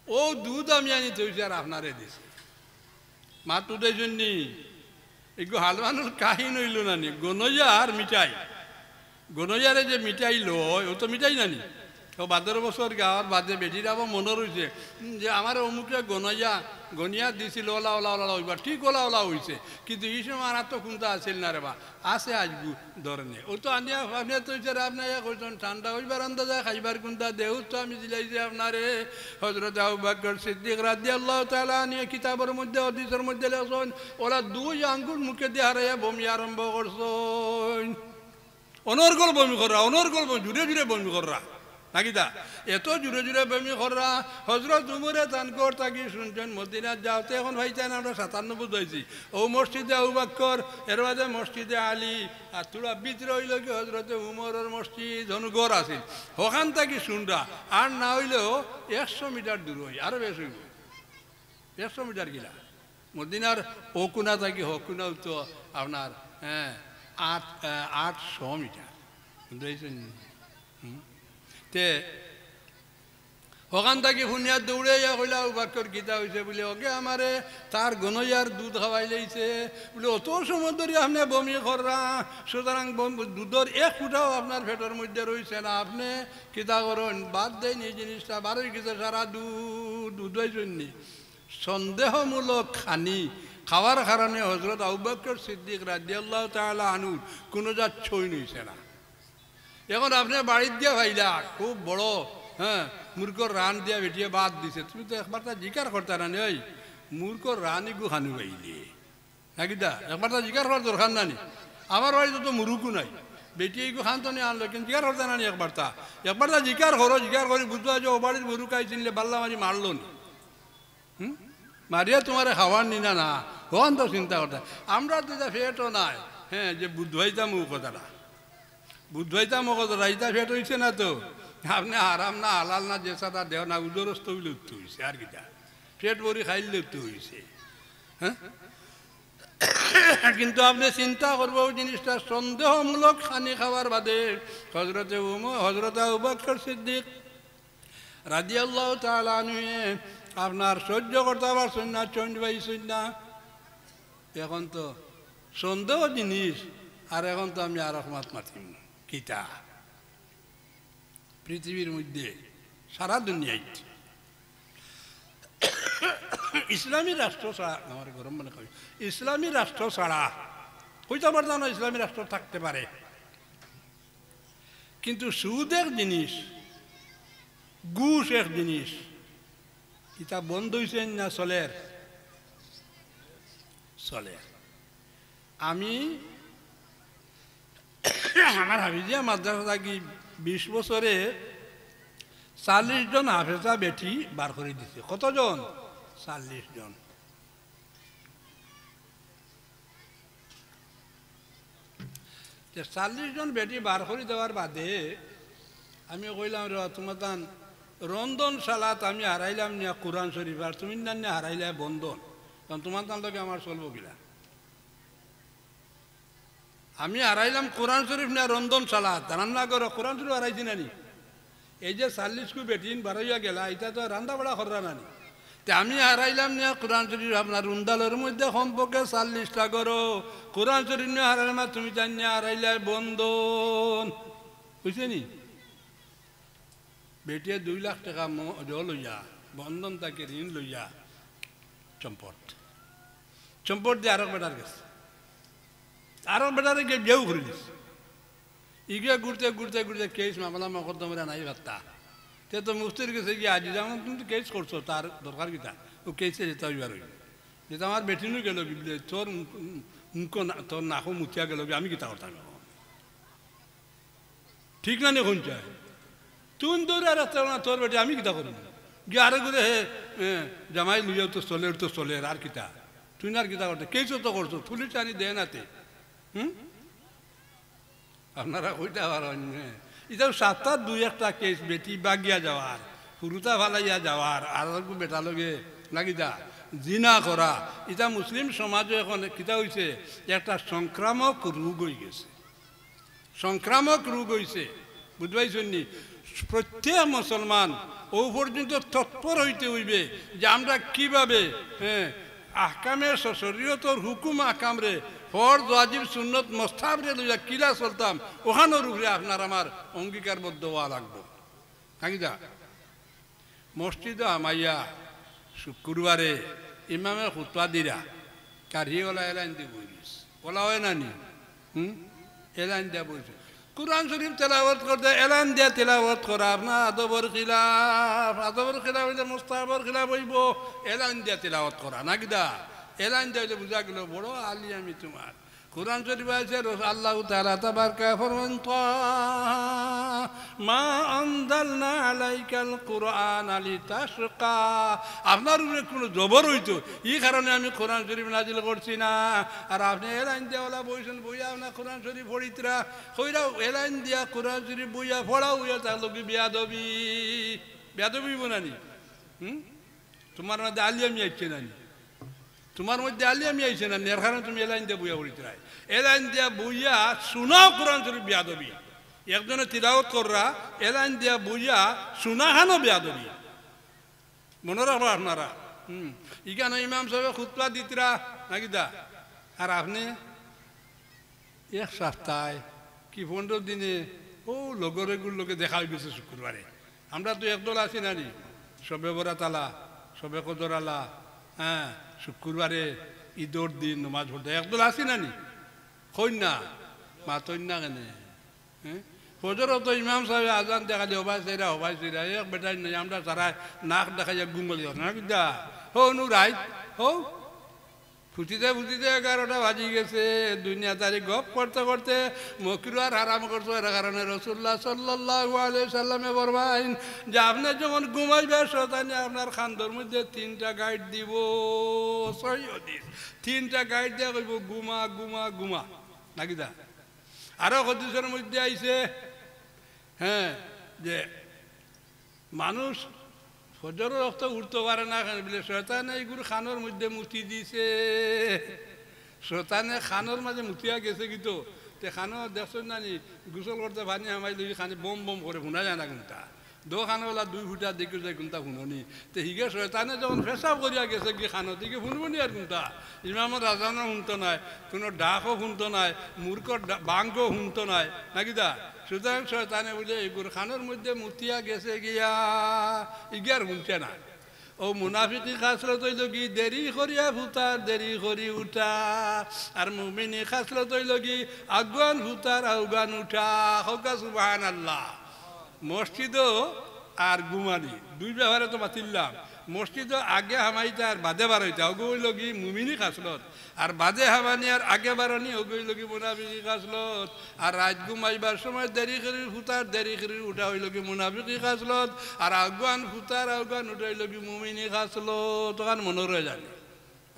ও দুধ আমি আনি তৈছি আর আপনারে দিছি মাত উঠাই জন্যি এগু হালওয়ানুর কাহিন হইল না নি গনইয়া আর মিঠাই গনইয়ারে যে মিঠাই লয় ও তো মিঠাই নানি ও 12 বছর গাঁৱৰ বাদে বেটির আবার মনে রয়েছে যে আমার অমুকে গনিয়া দিছিল ওলা ওলা ওলা ওইবার ঠিক ওলা ওলা হয়েছে কিন্তু এই সময় আর তো কোনটা আসিল না রে বা আছে আজগু ধরনে ও তো আনিয়া আপনি তো আপনার কইছেন ঠান্ডা হইবার আন্দাজা খাইবার কোনটা দেহ তো আমি দিলাইছি আপনারে হযরত আবু বকর সিদ্দিক রাদিয়াল্লাহু তাআলা নিয়ে কিতাবের মধ্যে হাদিসের মধ্যে লেখছেন ওরা 2 আঙ্গুল মুখে দিয়ে হারাইয়া বমি আরম্ভ করছেন অনর্গল বমি করা অনর্গল জুড়ে জুড়ে বমি করা নাকি দা এত জুড়ে জুড়ে বমি করা হযরত উমরে তানকর তাকি শুনছেন মদিনাত যাওতে এখন ভাইজান আমরা 97 হয়েছি ও মসজিদে আবু বকর এর বাদে মসজিদে আলী আর তোরা ভিতরে হইল কি হযরত উমরের মসজিদ অনুগর আছে ওখান থেকে শুনরা আর না হইলেও 100 মিটার দূর হই আরো বেশি হইব 100 মিটার গিলা মদিনার ও কোনা থেকে হকুনাও তো আপনার 800 মিটার বুঝেছেন তে ওখান থেকে শুনিয়া দৌড়ে কইলা আবু বকর গীতা হয়েছে বলে ওকে আমারে তার গনইয়ার দুধ খাওয়াই লাইছে বলে অত সময় ধরে আপনি বমি করা সুতরাং দুধের এক ফুটাও আপনার পেটের মধ্যে রয়েছে না আপনি কিতা করেন বাদ দেন এই জিনিসটা বারোই গেছে সারা দুধ হয়েছেননি সন্দেহমূলক খানি খাওয়ার কারণে হযরত আবু বকর সিদ্দিক রাদিয়াল্লাহু তাআলা আনহু কোনো যা ছই নইছে না এখন আপনি বাড়ির দিয়া ভাইলা খুব বড় মূর্খর রান দিয়া বেটিয়ে বাদ দিছে তুমি তো একবার তা জিকার করতে না ওই মূর্খর রানি গু খানু পাইলে নাকি দা একবার তা জিকার করার দরকার নানি আমার বাড়িতে তো মুরুকু নাই বেটি এইগু খান্তনি আনলো কিন্তু জিকার হতে না একবার তা জিকার করি বুঝবা যে ও বাড়ির মুরুক আইছিলে বাল্লা মারি মারলো নি মারিয়া তোমার খাওয়ার নি না হন তো চিন্তা করতে আমরা তো এটা ফেটও নাই হ্যাঁ যে বুধবাইতাম ও কথাটা বুধবাইতাম ও কথাটা এটা ফেট হয়েছে না তো আপনি আরাম না হালাল না যে সাদা দেহ না উদরস্থ হইলে উঠতে হয়েছে আর কিটা পেট ভরি খাইলে উঠতে হয়েছে হ্যাঁ কিন্তু আপনি চিন্তা করবো ওই জিনিসটা সন্দেহমূলক খানি খাওয়ার বাদে হজরত আবু বকর সিদ্দিক রাদিয়াল্লাহু তাআলা আনহু আপনার সহ্য করতে পারছেন না চন্ড পাইছেন না এখন তো সন্দেহ জিনিস আর এখন তো আমি আর রহমত মাতিম কিতা পৃথিবীর মধ্যে সারা দুনিয়ায় ইসলামী রাষ্ট্র ছাড়া আমার গরম মনে করি ইসলামী রাষ্ট্র ছাড়া হইতে পারতাম না ইসলামী রাষ্ট্র থাকতে পারে কিন্তু সুদ এক জিনিস ঘুষ এক জিনিস এটা বন্ধ হয়েছে না চলের আমি আমার হাফিজিয়া মাদ্রাসা থাকি 20 বছরে 40 জন হাফেজা বেটি বার করে দিছে কতজন 40 জন যে 40 জন বেটি বার করে দেওয়ার বাদে আমি কইলাম রে তোমার তান রন্ধন সালাত আমি হারাইলাম নিয়া কোরআন শরীফ আর তুমি না হারাইলে বন্ধন কারণ তোমার তান লোকে আমার চলবো কিনা আমি হারাইলাম কোরআন শরীফ না রন্ধন সালাত জানান না করো কোরআন শরীফ হারাইছি নানি এই যে 40 কু বেটিন বাড়াইয়া গেলা এটা তো রান্না বাড়া করা নানি তে আমি হারাইলাম না কোরআন শরীফ আপনার রুন্দালের মধ্যে সম্পর্কে 40টা করো কোরআন শরীফ নিয়ে হারাইলাম তুমি জানিয়া হারাইলে বন্ধন বুঝছে নি বেটিয়ে 2 লাখ টাকা লইয়া বন্ধন তাকে ঋণ লইয়া চম্পট দিয়ে আরো বেটার গেছে আরো বেটারে গিয়ে বিয়েও করে দিস ইগে ঘুরতে ঘুরতে ঘুরতে কেস মামলা মকদ্দমরা নাই ভাত্তা তে তো মুফতির কাছে গিয়ে আজি যেমন তুমি তো কেস করছো তার দরকার কিতা ও কেসে যেতে হইবার হইল যেটা আমার বেটিনও গেল কি তোর তোর নাকও মুতিয়া গেল আমি কিতা করতাম ঠিক না নেই চায় তুই দৌড়ে আর না তোর বেটি আমি কিতা করি গিয়ে আরে ঘুরে হে জামাই লুইয়াও তো চলে আর কিতা তুই আর কিতা করতে কেসও তো করছো পুলিশ আনি দেয় নাতে আপনারা কইটা পারেন এটা 7-2-1টা কেস বেটি বাগিয়া যাওয়ার ফুরুতা ফালাইয়া যাওয়ার আর বেটা লগে লাগিদা জিনা করা এটা মুসলিম সমাজে এখন কিতা হয়েছে একটা সংক্রামক রোগ হয়ে গেছে বুঝবাইছেন নি প্রত্যেক মুসলমান ও পর্যন্ত তৎপর হইতে হইবে যে আমরা কিভাবে আহকামের শরীয়তর হুকুম আহকামরে ফরজ ওয়াজিব সুন্নত মোস্তাহাবরে লইয়া কিলা চলতাম ওখানোর উপরে আপনার আমার অঙ্গীকারবদ্ধ হওয়া লাগবে কাকিদা মসজিদে আমাইয়া শুক্রবারে ইমামে খুতবা দিরা কারি ওলা এলাইন দিয়ে বইস ওলা হয় না নি এলাইন দিয়া বইছে কুরআন শরীফ তেলাওয়াত করতে এলান দিয়া তেলাওয়াত করা আপনার আদবর খিলাফ হইলে মোস্তাহাবর খিলাফ হইব এলান দিয়া তেলাওয়াত করা নাকিদা এলাইন দিলে বুঝা গেল বড় আলি আমি তোমার কোরআন শরীফ আছে আল্লাহ তাআলা তাবারকা ফরমান মা আনজালনা আলাইকাল কুরআনা লিতাশকা আপনার উপরে কোনো জবর হইতো এই কারণে আমি কোরআন শরীফ নাজিল করছি না আর আপনি এলাইন দেওয়ালা বইছেন বইয়া না কোরআন শরীফ পড়িতরা কইরা এলাইন দিয়া কোরআন শরীফ বইয়া পড়াও হইয়া তার লোকে বেয়াদবি বানানি তোমার মধ্যে আলি আমি আইছে নানি তোমার মধ্যে আলি আমি আইছে না এর কারণে তুমি এলাইন দিয়া বইয়া পড়িতে এলাইন দিয়া বইয়া শোনাও কোরআন শরীফ বেয়াদবি একজনে তিলাওয়াত কররা এলাইন দিয়া বইয়া শোনাখানো বেয়াদবি মনে রাখবো আপনারা ইখানে ইমাম সাহেব খুতবা দিতরা নাকি দা আর আপনি এক সপ্তাহে কি 15 দিনে ও লগরেগুলোর লোকে দেখা হয়ে গেছে শুক্রবারে আমরা তো একদল আছি নানি সবে বরাত আলা সবে কদর আলা হ্যাঁ শুক্রবারে ঈদর দিন নমাজ পড়তে একদল আসি নানি কইন না মাতইন না কেনে ফজরও তো ইমাম সাহেব আজান দেখালে হবাই সেরা এক বেটাই নাই আমরা সারা নাক দেখাইয়া গুঙ্গলি না বিদ্যা হো নু রাইত হো ফুটিতে ফুটিতে 11টা বাজি গেছে। দুনিয়া তারি গপ করতে করতে মকির আর হারাম করছো। এর কারণে রাসূলুল্লাহ সাল্লাল্লাহু আলাইহি সাল্লামে বলবেন যে আপনি যখন ঘুমাইবে শয়তানে আপনার খান্দর মধ্যে 3টা গাইড দিব। সহিহ হাদিস। 3টা গাইড দিয়ে কইব ঘুমা ঘুমা ঘুমা নাকি দা। আরো হাদিসের মধ্যে আইছে যে মানুষ ফজরের রক্ত উঠতে পারে না বলে শয়তানে এইগুলো খানোর মধ্যে মুতি দিছে। শয়তানে খানোর মাঝে মুতিয়া গেছে কিন্তু তে খানো দেখছো না নি গোসল করতে পানি আমায় লই খানি বম বম করে শুনা যায় না কোনটা দো খানোলা 2 ফুটা দেখে যায় কোনটা শুননি তে হিগে শয়তানে যখন পেশাব করিয়া গেছে কি খানো দিকে শুনবো নি আর কোনটা ইমামর রাজানো শুনতো নাই, কোনো ডাকও শুনতো নাই, মূর্খর বাঙ্গও শুনতো নাই নাকি দা। সুতরাং শয়তানে বুঝে এগুলো খানোর মধ্যে মুতিয়া গেছে গিয়া ইগার শুনছে না। ও মুনাফিকি খাসলত হইল কি দেরি করিয়া ফুতার দেরি করি উঠা, আর মুমিনি খাসলত হইল কি আগুয়ান ফুতার আগুয়ান উঠা। হকা সুবহানাল্লাহ। মসজিদও আর গুমানি 2 ব্যবহারে তো বাতিল্লাম। মসজিদও আগে হামাইতে আর বাদে বারইতে অগইল কি মুমিনি খাসলত, আর বাদে হামানি আর আগে বারনি অগইল কি মুনাফিকি খাসলত। আর রাত ঘুমাইবার সময় দেরি করে ফুতার দেরি করে উঠা হইল কি মুনাফিকি খাসলত, আর আগুয়ান ফুতার আগুয়ান উঠা হইল কি মুমিনি খাসলত। তখন মনে রয়ে জানি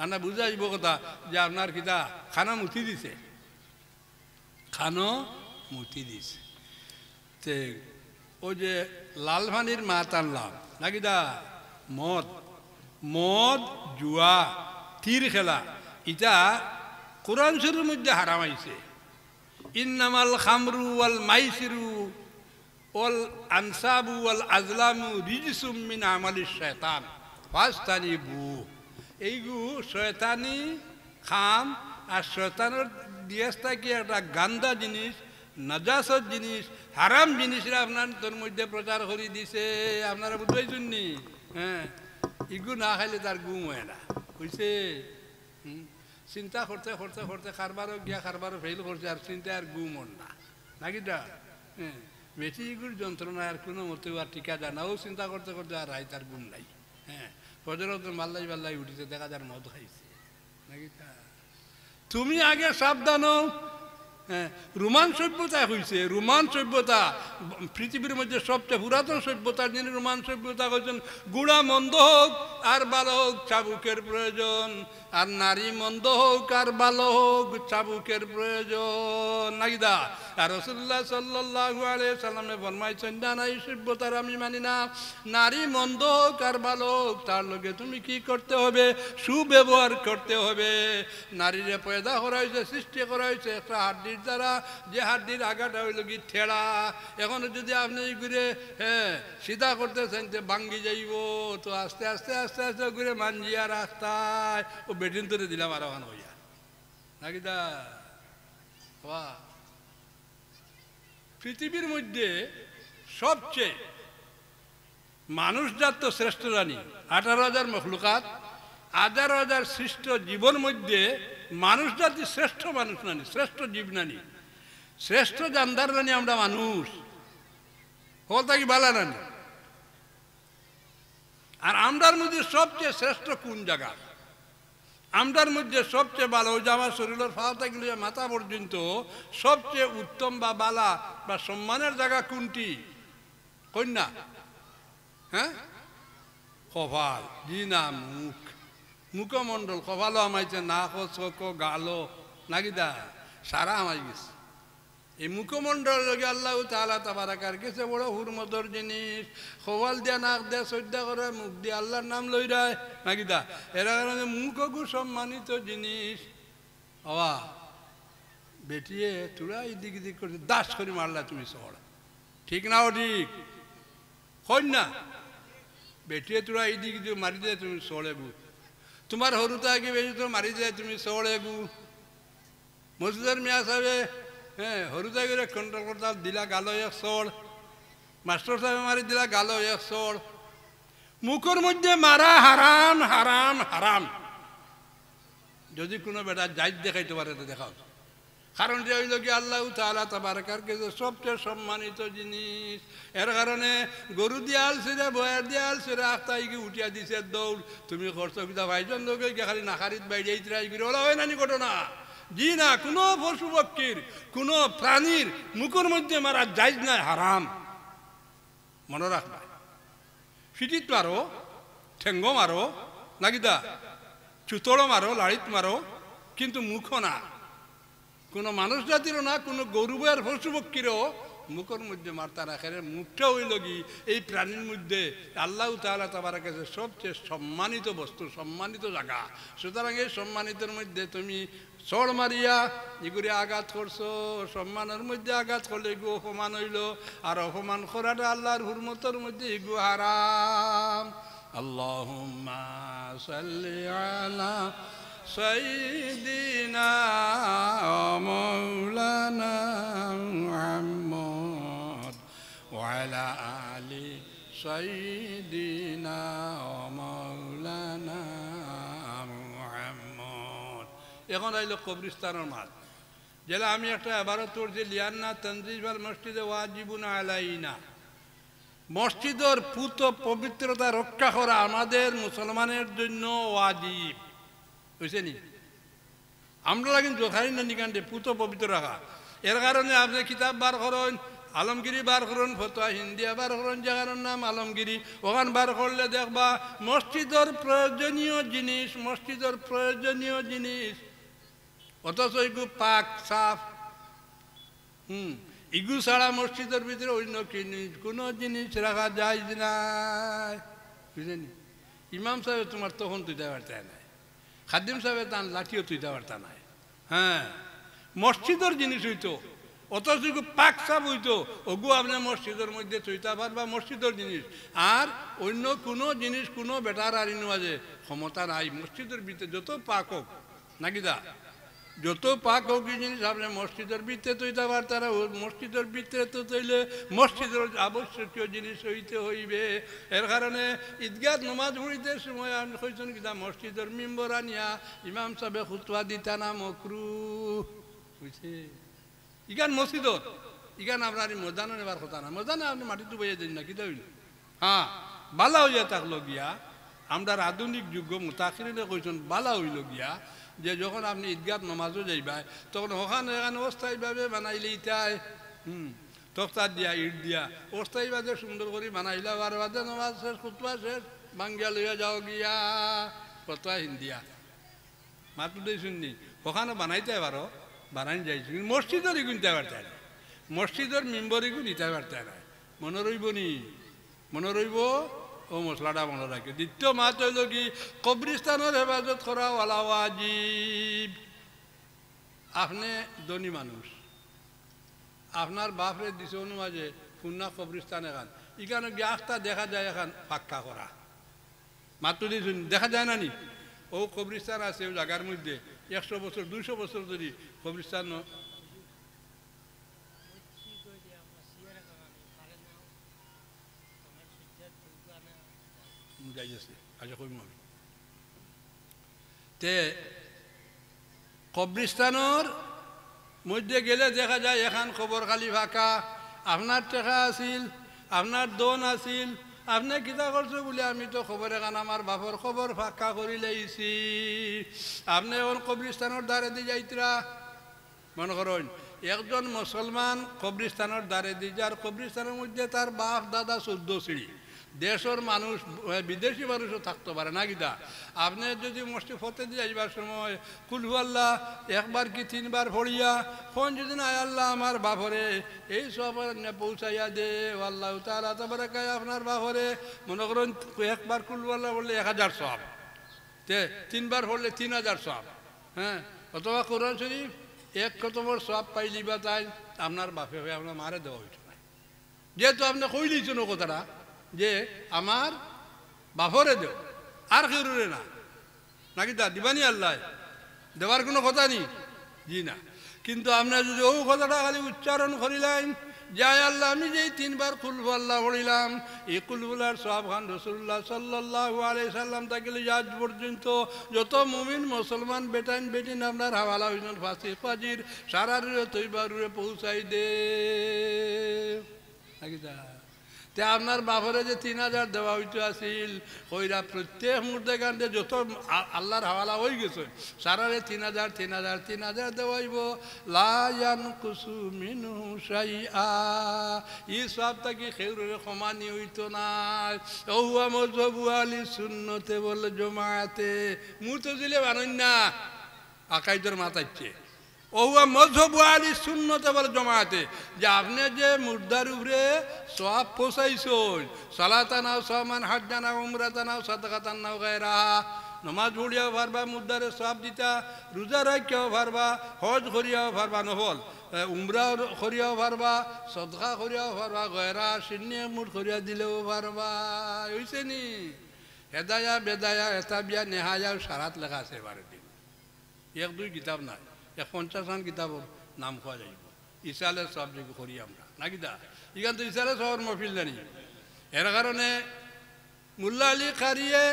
আনা বুঝাইব কথা যে আপনার কিতা খানা মুতি দিছে, খানো মুতি দিছে। তে ওই যে লাল পানির মাত আনলাম নাকি দা, মদ মদ জুয়া তীর খেলা ইটা কোরআন শরীফের মধ্যে হারাম আইছে। ইন্নামাল খামরু ওয়াল মাইসিরু ওয়াল আনসাবু ওয়াল আজলামু রিজসুম মিন আমালিশ শায়তান ফাস্তানিবু। এইগু শয়তানি খাম আর শয়তানের দিয়েস্তা কি একটা গান্দা জিনিস, নাজাসত জিনিস, হারাম জিনিসরা আপনার তোর মধ্যে প্রচার করে দিছে। আপনারা বুঝাইছেন নি? ইগু না খাইলে তার গুম হয় না বুঝছে। চিন্তা করতে করতে করতে খারবারও গিয়া খারবারও ফেল করছে আর চিন্তা আর গুম হন না নাকি দা। বেশি ইগুর যন্ত্রণা আর কোনো মতেও আর টিকা যায় না। ও চিন্তা করতে করতে আর রায় তার গুম নাই। ফজরত মাল্লাই পাল্লাই উঠিছে দেখা যার মদ খাইছে নাকি দা। তুমি আগে সাবধান। রোমান সভ্যতা হয়েছে। রোমান সভ্যতা পৃথিবীর মধ্যে সবচেয়ে পুরাতন সভ্যতার যিনি রোমান সভ্যতা হয়েছেন। গুড়া মন্দ হোক আর ভালো হোক চাবুকের প্রয়োজন, আর নারী মন্দ হোক আর ভালো হোক চাবুকের প্রয়োজন নাকি দা। আর রাসূলুল্লাহ সাল্লাল্লাহু আলাইহি সাল্লামে ফরমাইছেন না না এই সভ্যতার আমি মানি না। নারী মন্দ হোক আর ভালো হোক তার লগে তুমি কি করতে হবে? সুব্যবহার করতে হবে। নারীরে পয়দা করা হয়েছে, সৃষ্টি করা হয়েছে একটা হাড্ডির দ্বারা, যে হাড্ডির আগাটা হইল কি ঠেড়া। এখন যদি আপনি ঘুরে সিধা করতে চান ভাঙ্গি যাইব, তো আস্তে আস্তে আস্তে আস্তে ঘুরে মানজিয়া রাস্তায় ও বেটিন তুলে দিলাম আর ওখানে হইয়া নাকি দা। পৃথিবীর মধ্যে সবচেয়ে মানুষ জাত তো শ্রেষ্ঠ জানি 18,000 মখলুকাত, 11,000 সৃষ্ট জীবন মধ্যে মানুষ জাতি শ্রেষ্ঠ মানুষ নানি, শ্রেষ্ঠ জীব নানি, শ্রেষ্ঠ জানদার নানি আমরা মানুষ হতা কি বালা নানি। আর আমরার মধ্যে সবচেয়ে শ্রেষ্ঠ কোন জায়গা? আমরার মধ্যে সবচেয়ে ভালো ওই যে আমার শরীরের ফাওয়াটা গেলে মাথা পর্যন্ত সবচেয়ে উত্তম বা বালা বা সম্মানের জায়গা কোনটি? কন্যা কপাল, জি না মুখ, মুখমণ্ডল। কপালও আমাইছে, নাক চোখ গালো নাকি দা সারা আমাই গেছে। এই মুখমণ্ডল লগে আল্লাহ তাআলা তাবারাকার কাছে বড় হুরমতর জিনিস। কপাল দিয়া নাক দিয়া শ্রদ্ধা করে, মুখ দিয়ে আল্লাহর নাম লই রায় নাকি দা। এরা কারণে মুখগু সম্মানিত জিনিস। বাবা বেটিয়ে তোরা এদিক এদিক করছে দাস করে মারলা তুমি শহর, ঠিক না? ও ঠিক কন্যা বেটিয়ে তোরা এইদিক দিয়ে মারি দেয় তুমি চড়ে গু, তোমার সৰুতে আগে বেশি তো মারি দেয় তুমি চড়ে গু। মসজিদের মিয়া সাহেবে সৰুতে করে কন্ট্রোল করতে দিলা গালো এক চড়, মাস্টার সাহেবে মারি দিলা গালো এক চড়। মুখের মধ্যে মারা হারাম হারাম হারাম। যদি কোনো বেটা জাইজ দেখাইতে পারে তো দেখাও, কারণ যে হইল কি আল্লাহ তাআলা তাবারাকার কাছে সবচেয়ে সম্মানিত জিনিস। এর কারণে গরু দিয়াল ছিঁড়ে বয়ার দিয়াল ছিঁড়ে আখতাইকে উঠিয়া দিছে দৌড়। তুমি খরচ কিতা ভাইজন লোকে খালি নাখারিত বাইরে ট্রাই করে ওলা হয় নানি ঘটনা। জি না, কোনো পশু পক্ষীর কোনো প্রাণীর মুখের মধ্যে মারা যাইজ নাই, হারাম। মনে রাখবা, ফিটিত মারো, ঠেঙ্গ মারো নাকিদা, চুতড়ো মারো, লাড়িত মারো, কিন্তু মুখ না। কোনো মানুষ জাতিরও না, কোনো গরু আর পশু পক্ষীরও মুখের মধ্যে মারতা রাখে। মুখটা হইল কি এই প্রাণীর মধ্যে আল্লাহ তাআলা তাবারাক কাছে সবচেয়ে সম্মানিত বস্তু, সম্মানিত জায়গা। সুতরাং এই সম্মানিতের মধ্যে তুমি চড় মারিয়া এগুলি আঘাত করছো, সম্মানের মধ্যে আঘাত করলে এগু অপমান হইল। আর অপমান করাটা আল্লাহর হুরমতের মধ্যে এগু হারাম। আল্লাহুম্মা সাল্লি আলা সাইয়্যিদিনা মাওলানা মুহাম্মদ ওয়া আলা আলি সাইয়্যিদিনা মাওলানা মুহাম্মদ। এখন আইল কবরস্থানের মাঠ, যেটা আমি একটা আবারও তোর যে লিয়ান্না তনজিবাল মসজিদে ওয়াজিবুন আলাইনা, মসজিদের পুত পবিত্রতা রক্ষা করা আমাদের মুসলমানের জন্য ওয়াজিব। বুঝছেনি? আমরা কিন্তু যথাই না নিকান্ডে পুত পবিত্র রাখা। এর কারণে আপনি কিতাব বার করেন, আলমগিরি বার করুন, ফতোয়া হিন্দিয়া বার করুন, জায়গার নাম আলমগিরি। ওখান বার করলে দেখবা মসজিদের প্রয়োজনীয় জিনিস, মসজিদের প্রয়োজনীয় জিনিস, অথচ এগু পাক সাফ। ইগু ছাড়া মসজিদের ভিতরে অন্য কোনো জিনিস রাখা যায় নাই। বুঝলেনি? ইমাম সাহেব তোমার তখন তুইতে পারতে নাই, খাদিম সাহেবের তার লাঠিও তুইতে পারতা নাই। হ্যাঁ, মসজিদের জিনিস হইতো, অথচ পাক সাপ হইতো, ওগু আপনার মসজিদের মধ্যে তুইতে পারবা মসজিদের জিনিস। আর অন্য কোনো জিনিস কোনো বেটার আর ইনওয়াজে ক্ষমতা নাই। মসজিদের ভিতরে যত পাক হোক নাকি দা, যত পাক হোক জিনিস আপনি মসজিদের ভিতরে তৈতে পারতার। মসজিদের ভিতরে তো তৈলে মসজিদের আবশ্যকীয় জিনিস হইতে হইবে। এর কারণে ঈদগাহ নমাজ পড়িতে সময় আপনি কইছেন কিনা মসজিদের মেম্বর আনিয়া ইমাম সাহেব খুতবা দিতা না মকরুহ। বুঝছে? ইগান মসজিদত, ইগান আপনার ময়দানে নেবার কথা না। ময়দানে আপনি মাটিতে বইয়ে দিন না, কিতা হইল? হ্যাঁ, বালা হইয়া থাকলো গিয়া আমরা আধুনিক যুগ মুতাখিরিনে কইছেন বালা হইল গিয়া যে যখন আপনি ঈদগাহ নমাজও যাইবা তখন ওখানে এখানে অস্থায়ীভাবে বানাইলে ইটায় তক্তার দিয়া ইট দিয়া অস্থায়ীভাবে সুন্দর করে বানাইলা। আর বাদে নমাজ শেষ, খুতবা শেষ, বাঙ্গিয়া লইয়া যাও গিয়া ফতোয়া হিন্দিয়া মাত্র দিয়ে শুননি। ওখানে বানাইতে পারো, বানাই যাইছি, মসজিদের ইগুনতে পারতে না, মসজিদের মেম্বরিগু নিতে পারতে না। মনে রইব নি? মনে রইব? ও মশলাটা মনে রাখে। দ্বিতীয় মাত হইল কি কবরিস্তানের হেফাজত করা ওয়ালা ওয়াজিব। আপনি ধনী মানুষ, আপনার বাপরে দিছে অনুমাজে খুলনা কবরিস্তান এখান, এখানে গিয়ে আখটা দেখা যায় এখান পাক্কা করা মাত্র দিয়েছেন, দেখা যায় না নি? ও কবরিস্তান আছে ওই জায়গার মধ্যে 100 বছর 200 বছর ধরে কবরিস্তান কবরিস্তানোর মধ্যে গেলে দেখা যায় এখান খবর খালি ফাঁকা। আপনার টেকা আছিল, আপনার দন আছিল, আপনি কিতা করছো বলে আমি তো খবর এখান আমার বাপর খবর ফাঁকা করি লাইছি। আপনি এখন কবরিস্তানোর দ্বারে দিয়ে যাইতরা। মনে করেন একজন মুসলমান কবরিস্তানোর দ্বারে দিয়ে যার কবরিস্তানের মধ্যে তার বাপ দাদা 14 সিঁড়ি, দেশের মানুষ বিদেশি মানুষও থাকতে পারে না কিতা। আপনি যদি মসজিদ ফতে দিয়ে যাইবার সময় কুলহু আল্লাহ একবার কি 3 বার পড়িয়া ফোন যদি না আল্লাহ আমার বাপরে এই সব পৌঁছাইয়া দে আল্লাহ তাআলা তাবারাক আপনার বাপরে মনে করেন একবার কুলহু আল্লাহ বললে 1000 সওয়াব, 3 বার পড়লে 3000 সওয়াব। হ্যাঁ, অথবা কোরআন শরীফ 1 খতমের সওয়াব পাইলি বা তাই আপনার বাপে হয়ে আপনার মারে দেওয়া হইত না। যেহেতু আপনি কইলিছেন ও কথাটা যে আমার বাপরে দেও আর কেউরে না, নাকি তা দিবানি আল্লাহ দেওয়ার কোনো কথা নেই। জি না, কিন্তু আপনার যদি ও কথাটা খালি উচ্চারণ করিলেন যাই আল্লাহ আমি যেই 3 বার কুলহু আল্লাহ পড়িলাম এই কুলহুলার সওয়াব খান রাসূলুল্লাহ সাল্লাল্লাহু আলাইহি সাল্লাম থেকে আজ পর্যন্ত যত মুমিন মুসলমান বেটাইন বেটিন আপনার হাওয়ালা হইছেন ফাঁসি ফাজির সারা রুয়ে তৈবার রুয়ে পৌঁছাই দে তে আপনার বাপরে যে 3000 দেওয়া হইতে আসিল কইরা প্রত্যেক মুহূর্তে গান্ধে যত আল্লাহর হাওয়ালা হয়ে গেছে সারারে 3000 দেওয়াইব লায়ান কুসু মিনু শাইআ ই সব তাকি খেউরে সমানি হইতো না ওয়া মযহাবু আলি সুন্নতে বল জামাতে মুতাজিলে বানন না আকাইদের মাথাচ্ছে ওয়া মযহাবু আলি সুন্নতে বল জামাতে যে আপনি যে মুর্দার উপরে সওয়াব পৌঁছাইছেন সালাতান আও সামান হাজ্জান আও উমরাতান আও সাদাকাতান আও গায়রা নামাজ পড়িয়াও পারবা মুর্দারে সওয়াব দিতা রোজা রাখিয়াও পারবা হজ করিয়াও পারবা নফল উমরা করিয়াও পারবা সদকা করিয়াও পারবা গায়রা শূন্য মুট করিয়া দিলেও পারবা হইছে নি হেদায়া বেদায়া এটা বিয়া নেহায়া সারাত লেখা আছে বারে দিন 1-2 কিতাব নাই 50 কিতাবর নাম খাওয়া যাইব ইসালের সব যোগ্য করি আমরা নাকি দা এখান তো ইসালের সবর মফিল জানি এর কারণে মুল্লা আলী কারিয়ে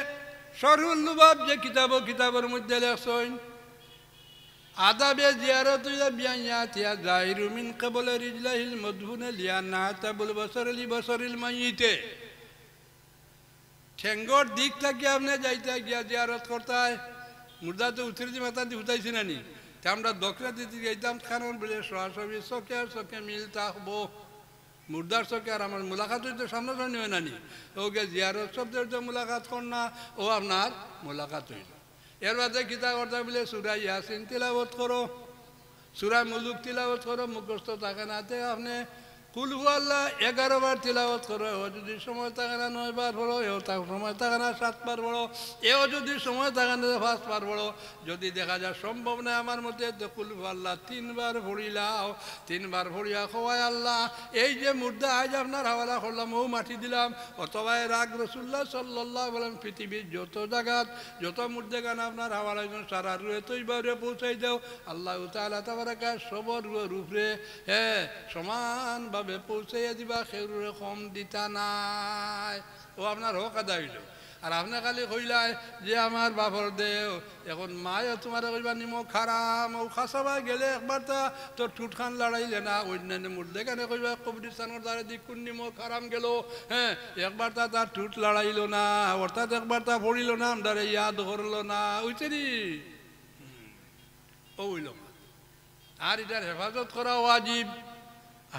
শরহুল লুবাব যে কিতাবের মধ্যে লেখছেন আদাবে জিয়ারত বিয়াতিয়া জাহিরু মিন ক্বাবল রিজলাহিল মদফুন লিয়ানাতাবুল বসর লি বসরিল মাইতে ঠেঙ্গর দিক থেকে আপনি যাইতে গিয়া জিয়ারত করতে হয় মুর্দা তো উতরে মাথা দিয়ে উঠাইছি না নি আমরা দক্ষিণা দিতে যাইতাম কারণ বলে সরাসরি চোখে মিল থাকবো মুর্দার চোখে আর আমার মোলাকাত হইতে সামনাসামনি হয় নানি ওকে জিয়ারত শব্দের তো মোলাকাত কর না ও আপনার মোলাকাত হইল এর বাদে কিতা করতে বলে সূরা ইয়াসিন তিলাওয়াত করো সূরা মুলুক তিলাওয়াত করো মুখস্থ থাকে নাতে আপনি কুল হু আল্লাহ 11 বার তিলাওয়াত করো ও যদি সময় থাকে না 9 বার পড়ো এও সময় থাকে না 7 বার পড়ো এও যদি সময় থাকে না 5 বার পড়ো যদি দেখা যায় সম্ভব না আমার মতে তো কুল হু আল্লাহ 3 বার পড়িলাও 3 বার পড়িয়া খোয়ায় আল্লাহ এই যে মুর্দা আজ আপনার হাওয়ালা করলাম ও মাটি দিলাম অথবা রাগ রাসূলুল্লাহ সাল্লাল্লাহু আলাইহি ওয়াসাল্লাম পৃথিবীর যত জায়গাত যত মুর্দা গান আপনার হাওয়ালা সারা রুয়ে তৈবারে পৌঁছাই দাও আল্লাহ তাআলা তাবারাকা সবর রূপে সমান পৌঁছাইয়া দিবা খেউরে কম দিতা নাই ও আপনার হোক আদা হইল আর আপনার খালি কইলাই যে আমার বাপর দেও এখন মায়ে তোমার কইবা নিমখ খারাম ও খাসাবা গেলে একবার তা তোর ঠুট খান লড়াইলে না অন্যান্য মুর্দে কেন কইবা কবরিস্তানের দ্বারা দিক কোন নিমখ খারাম গেল একবার তা তার ঠুট লড়াইল না অর্থাৎ একবার তা পড়িল না আমরা ইয়াদ করলো না ওইছে নি ও হইল আর এটার হেফাজত করা ওয়াজিব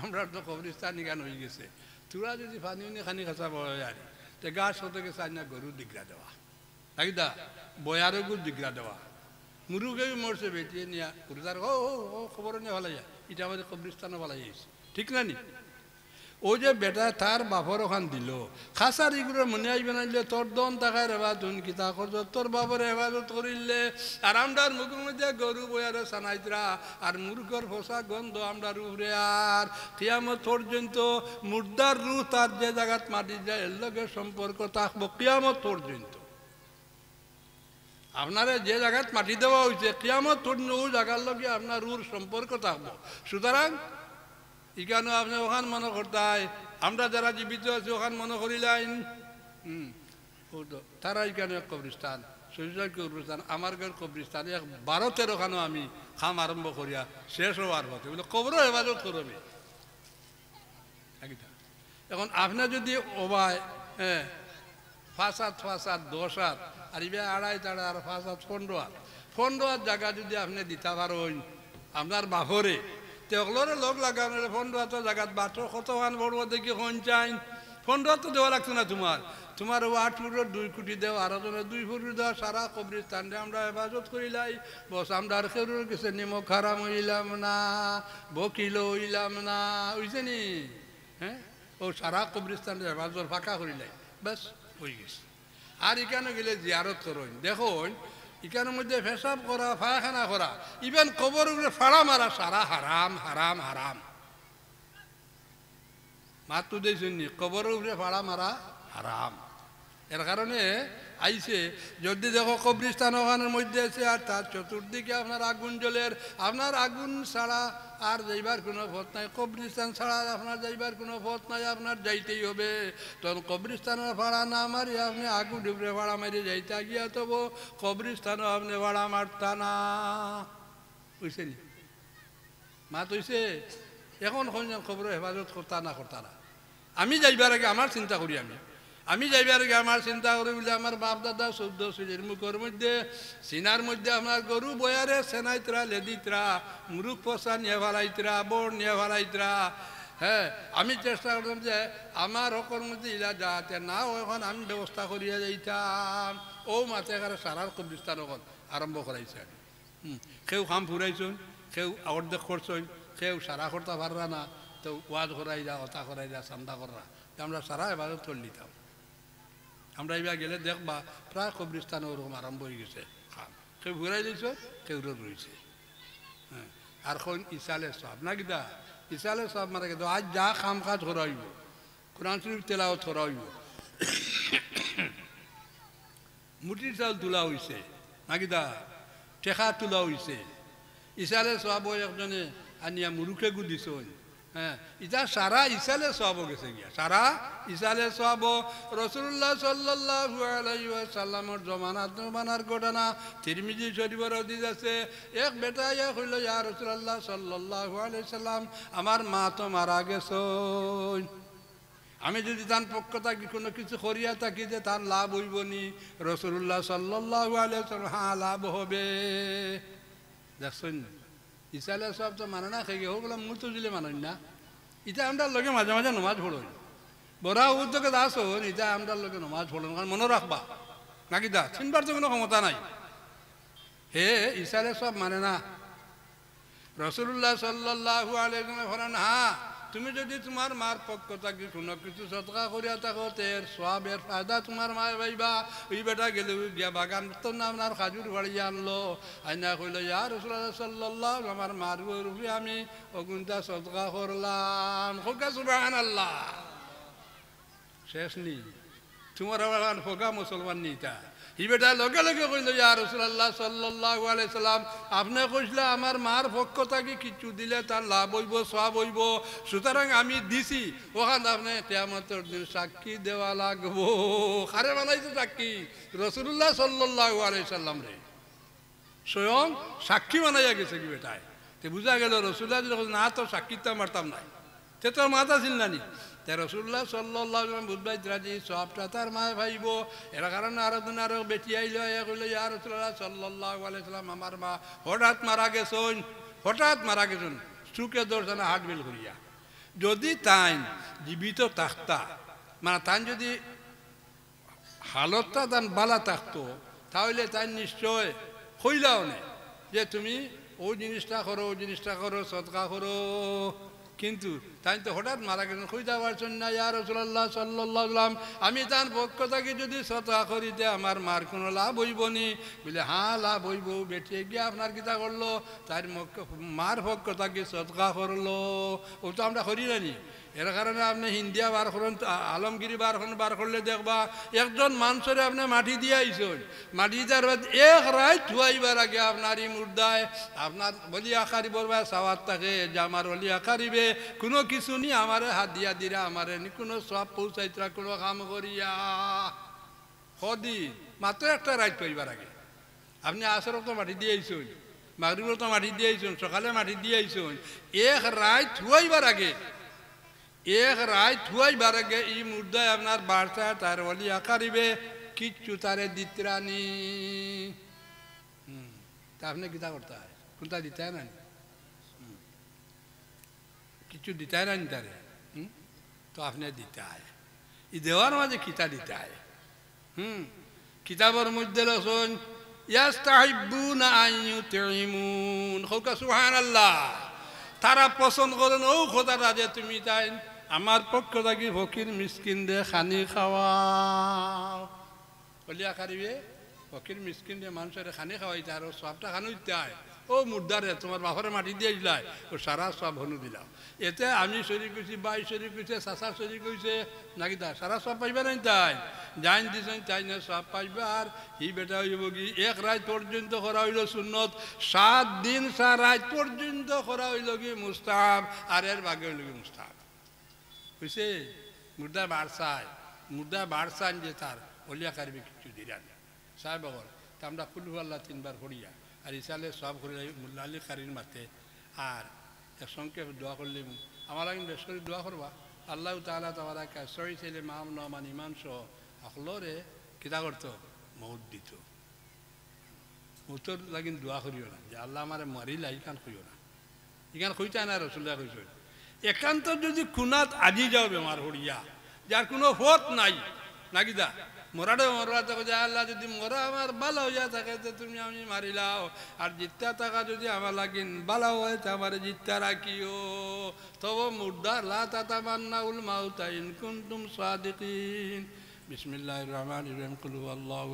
আমরা তো কবরিস্তানি গান হয়ে গেছে তোরা যদি পানি খানি খাঁচা বয় আর তো গাছ হতে গেছে না গরু দিগরা দেওয়া একদা বয়ারও গুড় দিগরা দেওয়া মুরুগেও মরছে বেটিয়ে নিয়া গুরুদার ও ও খবর নিয়ে ভালো যা এটা আমাদের কবরিস্তানও ভালো যাইছে ঠিক না নি ও যে বেটা তার বাপর ওখান দিল খাসার এগুলো মনে আসবে না তোর দন টাকায় হেফাজত কিতা করছ তোর বাপর হেফাজত করিলে আর আমরার মুখের মধ্যে গরু বয়ারে সানাইতরা আর মুরগর ফসা গন্ধ আমরার উপরে আর কিয়ামত পর্যন্ত মুর্দার রুহ তার যে জায়গাত মাটি যায় এর লগে সম্পর্ক থাকবো কিয়ামত পর্যন্ত আপনারা যে জায়গাত মাটি দেওয়া হয়েছে কিয়ামত পর্যন্ত ওই জায়গার লগে আপনার রুর সম্পর্ক থাকবো সুতরাং এখানে আপনি ওখান মনে করতে আমরা যারা জীবিত আছি ওখান মনে করিলাইন তারা এখানে কবরিস্তান শহীদ কবরিস্তান আমার ঘর কবরিস্তান 12-13 খানো আমি খাম আরম্ভ করিয়া শেষ হওয়ার পথে বলে কবরও হেফাজত করবে এখন আপনার যদি ওবায় 5-7 10 হাত আর ইবে 2.5 আর 5 15 হাত জায়গা যদি আপনি দিতে পারেন আপনার বাপরে তেগুলোরে লোক লাগানোর 15 জায়গাত বাটো কতখান বড় দেখি কোন চাই 15 তো দেওয়া লাগতো না তোমার 8 ফুটের 2 কোটি দেওয়া আর 2 ফুট দেওয়া সারা কবরিস্তানরে আমরা হেফাজত করিলাই বস আমরা আর কেউ কিছু নিমখ খারাম হইলাম না বকিল হইলাম না বুঝছে নি ও সারা কবরিস্তানরে হেফাজত ফাঁকা করিলাই ব্যাস হয়ে গেছে আর এখানে গেলে জিয়ারত করুন দেখুন এখানের মধ্যে পেশাব করা পায়খানা করা ইভেন কবর উপরে ফাড়া মারা সারা হারাম হারাম হারাম মাত তো দেখছেন কবর উপরে ফাড়া মারা হারাম এর কারণে আইছে যদি দেখো কবরিস্তান ওখানের মধ্যে আছে আর তার চতুর্দিকে আপনার আগুন জ্বলের, আপনার আগুন ছাড়া আর যাইবার কোনো পথ নাই, কবরিস্তান ছাড়া আপনার যাইবার কোনো পথ নাই, আপনার যাইতেই হবে। তখন কবরিস্তানের ভাড়া না মারি আপনি আগুন ডুবরে ভাড়া মারি যাইতে গিয়া তবু কবরিস্তানও আপনি ভাড়া মারতা না। বুঝছেন মাত হইছে এখন খবর হেফাজত করতা না করতা না। আমি যাইবার আগে আমার চিন্তা করি, আমি যাইবার আগে আমার চিন্তা করি বলে আমার বাপ দাদা 14 সিলের মুখের মধ্যে সিনার মধ্যে আমার গরু বয়ারে সেনাইতরা লেদিতরা মুরুখ পচা নিয়ে ফেলাইতরা বড় নিয়ে ফেলাইতরা। হ্যাঁ আমি চেষ্টা করতাম যে আমার হকর মধ্যে ইলা যাতে না এখন আমি ব্যবস্থা করিয়া যাইতাম। ও মাতে কারে সারার কবরিস্তান এখন আরম্ভ করাইছে। কেউ খাম ফুরাইছুন, কেউ অর্ধেক করছুন, কেউ সারা করতে পাররা না, তো ওয়াজ করাই যা হতা করাই যা চান্দা কররা, আমরা সারা এবার তোল নিতাম। আমরা এবার গেলে দেখবা প্রায় কবরিস্তান ওরকম আরম্ভ হয়ে গেছে খাম, কেউ ঘুরাই দিয়েছ, কেউ রয়েছে। হ্যাঁ আর কোন ইসালে সব না কিতা ইসালে সব মারা গেছে। আজ যা খাম কাজ করাইব, কোরআন শরীফ তেলাওয়াত করাইব, মুটির চাল তোলা হয়েছে না কিতা টেকা তোলা হয়েছে, ইসালে সব একজনে আনিয়া মুরুখে গুদিছ। হ্যাঁ ইটা সারা ইসালে সব গেছে গিয়া, সারা ইসালে সব রাসূলুল্লাহ সাল্লাল্লাহু আলাইহি ওয়াসাল্লামের জমানার ঘটনা তিরমিজি শরীফের হাদিস আছে। এক বেটা ইয়া কইল ইয়া রাসূলুল্লাহ সাল্লাল্লাহু আলাইহি সাল্লাম আমার মা তো মারা গেছে, আমি যদি তার পক্ষ থাকি কোনো কিছু করিয়া থাকি যে তার লাভ হইব নি? রাসূলুল্লাহ সাল্লাল্লাহু আলাইহি সাল্লাম হ্যাঁ লাভ হবে। দেখছেন ইসালে সব তো মানে না খেয়ে ওগুলো মুতজিলে মানেন না। এটা আমরা লোকে মাঝে মাঝে নমাজ পড়ই, বড় উদ্যোগে দাস হন, এটা আমরা লোকে নমাজ পড়ন, কারণ মনে রাখবা নাকি দা চিনবার তো কোনো ক্ষমতা নাই। হে ইসালে সব মানে না। রাসূলুল্লাহ সাল্লাল্লাহু আলাইহি ওয়াসাল্লাম বলেন হ্যাঁ তুমি যদি তোমার মার পক্ষ থাকি কোনো কিছু সদকা করিয়া থাকো তের সওয়াবের ফায়দা তোমার মা পাইবা। ওই বেটা গেলে গিয়া বাগান তো না আপনার খাজুর বাড়িয়ে আনলো, আইনা কইল ইয়া রাসূলুল্লাহ সাল্লাল্লাহু আমার মার রূপে আমি অগুনটা সদকা করলাম। হোকা সুবহানাল্লাহ। শেষ নি তোমার বাগান হোকা মুসলমান নিতা। ই বেটা লগে লগে কইল ইয়া রাসূলুল্লাহ সাল্লাল্লাহু আলাইহি সাল্লাম আপনি কইলা আমার মার পক্ষ থাকি কিছু দিলে তার লাভ হইব সওয়াব হইব, সুতরাং আমি দিছি, ওখানে আপনি কিয়ামতের দিন সাক্ষী দেওয়া লাগবো। কারে বানাইছে সাক্ষী? রাসূলুল্লাহ সাল্লাল্লাহু আলাইহি সাল্লাম রে স্বয়ং সাক্ষী বানাইয়া গেছে কি বেটায়। তে বুঝা গেল রাসূলুল্লাহ না তো সাক্ষীটা মারতাম নাই, তে তোর মাথা ছিল না নি। তে রাসূলুল্লাহ সাল্লাল্লাহু আলাইহি ওয়াসাল্লাম বুঝবাই রাজি সবটা তার মা ভাইব। এর কারণে আরো বেটি আইল কইল ইয়া রাসূলুল্লাহ সাল্লাল্লাহু আলাইহি ওয়াসাল্লাম আমার মা হঠাৎ মারা গেছেন, হঠাৎ মারা গেছেন চুকে দর্শন হার্ট বেল করিয়া। যদি তাই জীবিত থাকতা মানে তাই যদি হালতটা তান বালা থাকতো তাহলে তাই নিশ্চয় কইলাও না যে তুমি ও জিনিসটা করো ও জিনিসটা করো সদকা করো। কিন্তু তাই তো হঠাৎ মারা গেছেন, খুঁজতে পারছেন না ইয়া রাসূলুল্লাহ সাল্লাল্লাহু আলাইহি ওয়াসাল্লাম আমি তার পক্ষ থেকে যদি সদকা করিতে আমার মার কোনো লাভ হইব নি? বলে হ্যাঁ লাভ হইব। বেটিয়ে গিয়ে আপনার কিতা করলো? তার মার পক্ষ থেকে সদকা করলো। ও তো আমরা করি না। এর কারণে আপনি হিন্দিয়া বার করেন, আলমগিরি বার করলে দেখবা একজন মানুষের আপনি মাটি দিয়ে আইসন, মাটি দেওয়ার বাদ এক রাত ধুয়াইবার আগে আপনার এই মুর্দায় আপনার বলি আকারি বলবা সাওয়ার থাকে যে আমার বলি আকারিবে কোনো কিছু নি আমারে হাত দিয়া দিরা আমারে নি কোনো সব পৌঁছাইতরা কোনো কাম করিয়া সদি মাত্র একটা রাত পাইবার আগে আপনি আসর তো মাটি দিয়ে আইসন, মাগরিবের তো মাটি দিয়ে আইসন, সকালে মাটি দিয়ে আইসন, এক রাত ধুয়াইবার আগে এক রাত ধুয়াইবার আগে এই মুর্দায় আপনার বার্তা তার বলি আকারিবে কিচ্ছু তারে দিতরানি। তা আপনি কিতা করতে হয়? কোনটা দিতে হয় না কিছু দিতে হয় না তারে, তো আপনি দিতে হয়। ই দেওয়ার মাঝে কিতা দিতে হয়। কিতাবের মধ্যে লসন ইয়াস্তাহিব্বুনা আন ইউতঈমুন হোকা সুবহানাল্লাহ। তারা পছন্দ করেন ও খোদাটা যে তুমি তাই আমার পক্ষ থাকি ফকির মিসকিন দে খানি খাওয়াও বলিয়া কারিবে। ফকির মিসকিন দে মানুষের খানি খাওয়াইতে আর সবটা খানো দিতে হয়। ও মুর্দারে তোমার বাপরে মাটি দিয়ে দিলাই ও সারা সব হনু দিলাম এতে আমি শরীর কইছি বাই শরীর কইছে চাচা শরীর কইছে নাকি তা সারা সব পাইবা নাই তাই জাইন দিছেন তাই না সব পাইবা আর হি বেটা হইব কি এক রাত পর্যন্ত করা হইল সুন্নত 7 দিন 4 রাত পর্যন্ত করা হইল কি মুস্তাহাব আর এর ভাগে হইল কি মুস্তাহাব বুঝছে মুর্দা বাড়ছায় মুর্দা বাড়ছান যে তার অলিয়া কারবি কিছু দিরান সাহেব তা আমরা কুলু আল্লাহ 3 বার পড়িয়া আর ইসালে সব করে মুল্লা আলী কারির মাতে আর একসঙ্গে দোয়া করলে আমার আগে বেশ করে দোয়া করবা আল্লাহ তাআলা তাবারা সহি ছেলে মাম নমান ইমান সহ আকলরে কিতা করতো মৌত দিত মৌতর লাগিন দোয়া করিও না যে আল্লাহ আমারে মারিলা ইখান কইও না ইখান কইতা না রসুল্লাহ কইছ একান্ত যদি খুনাত আজি যাও বেমার হরিয়া যার কোনো ফত নাই নাকি দা মরাটা মরা থাকে যে আল্লাহ যদি মরা আমার ভালো হইয়া থাকে তো তুমি আমি মারিলাও আর জিত্যা থাকা যদি আমার লাগিন ভালো হয় তো আমার জিত্যা রাখিও তবে মুর্দা লা তাতামান্নাউল মাউতা ইন কুনতুম সাদিকিন বিসমিল্লাহির রহমানির রহিম কুল হুয়াল্লাহু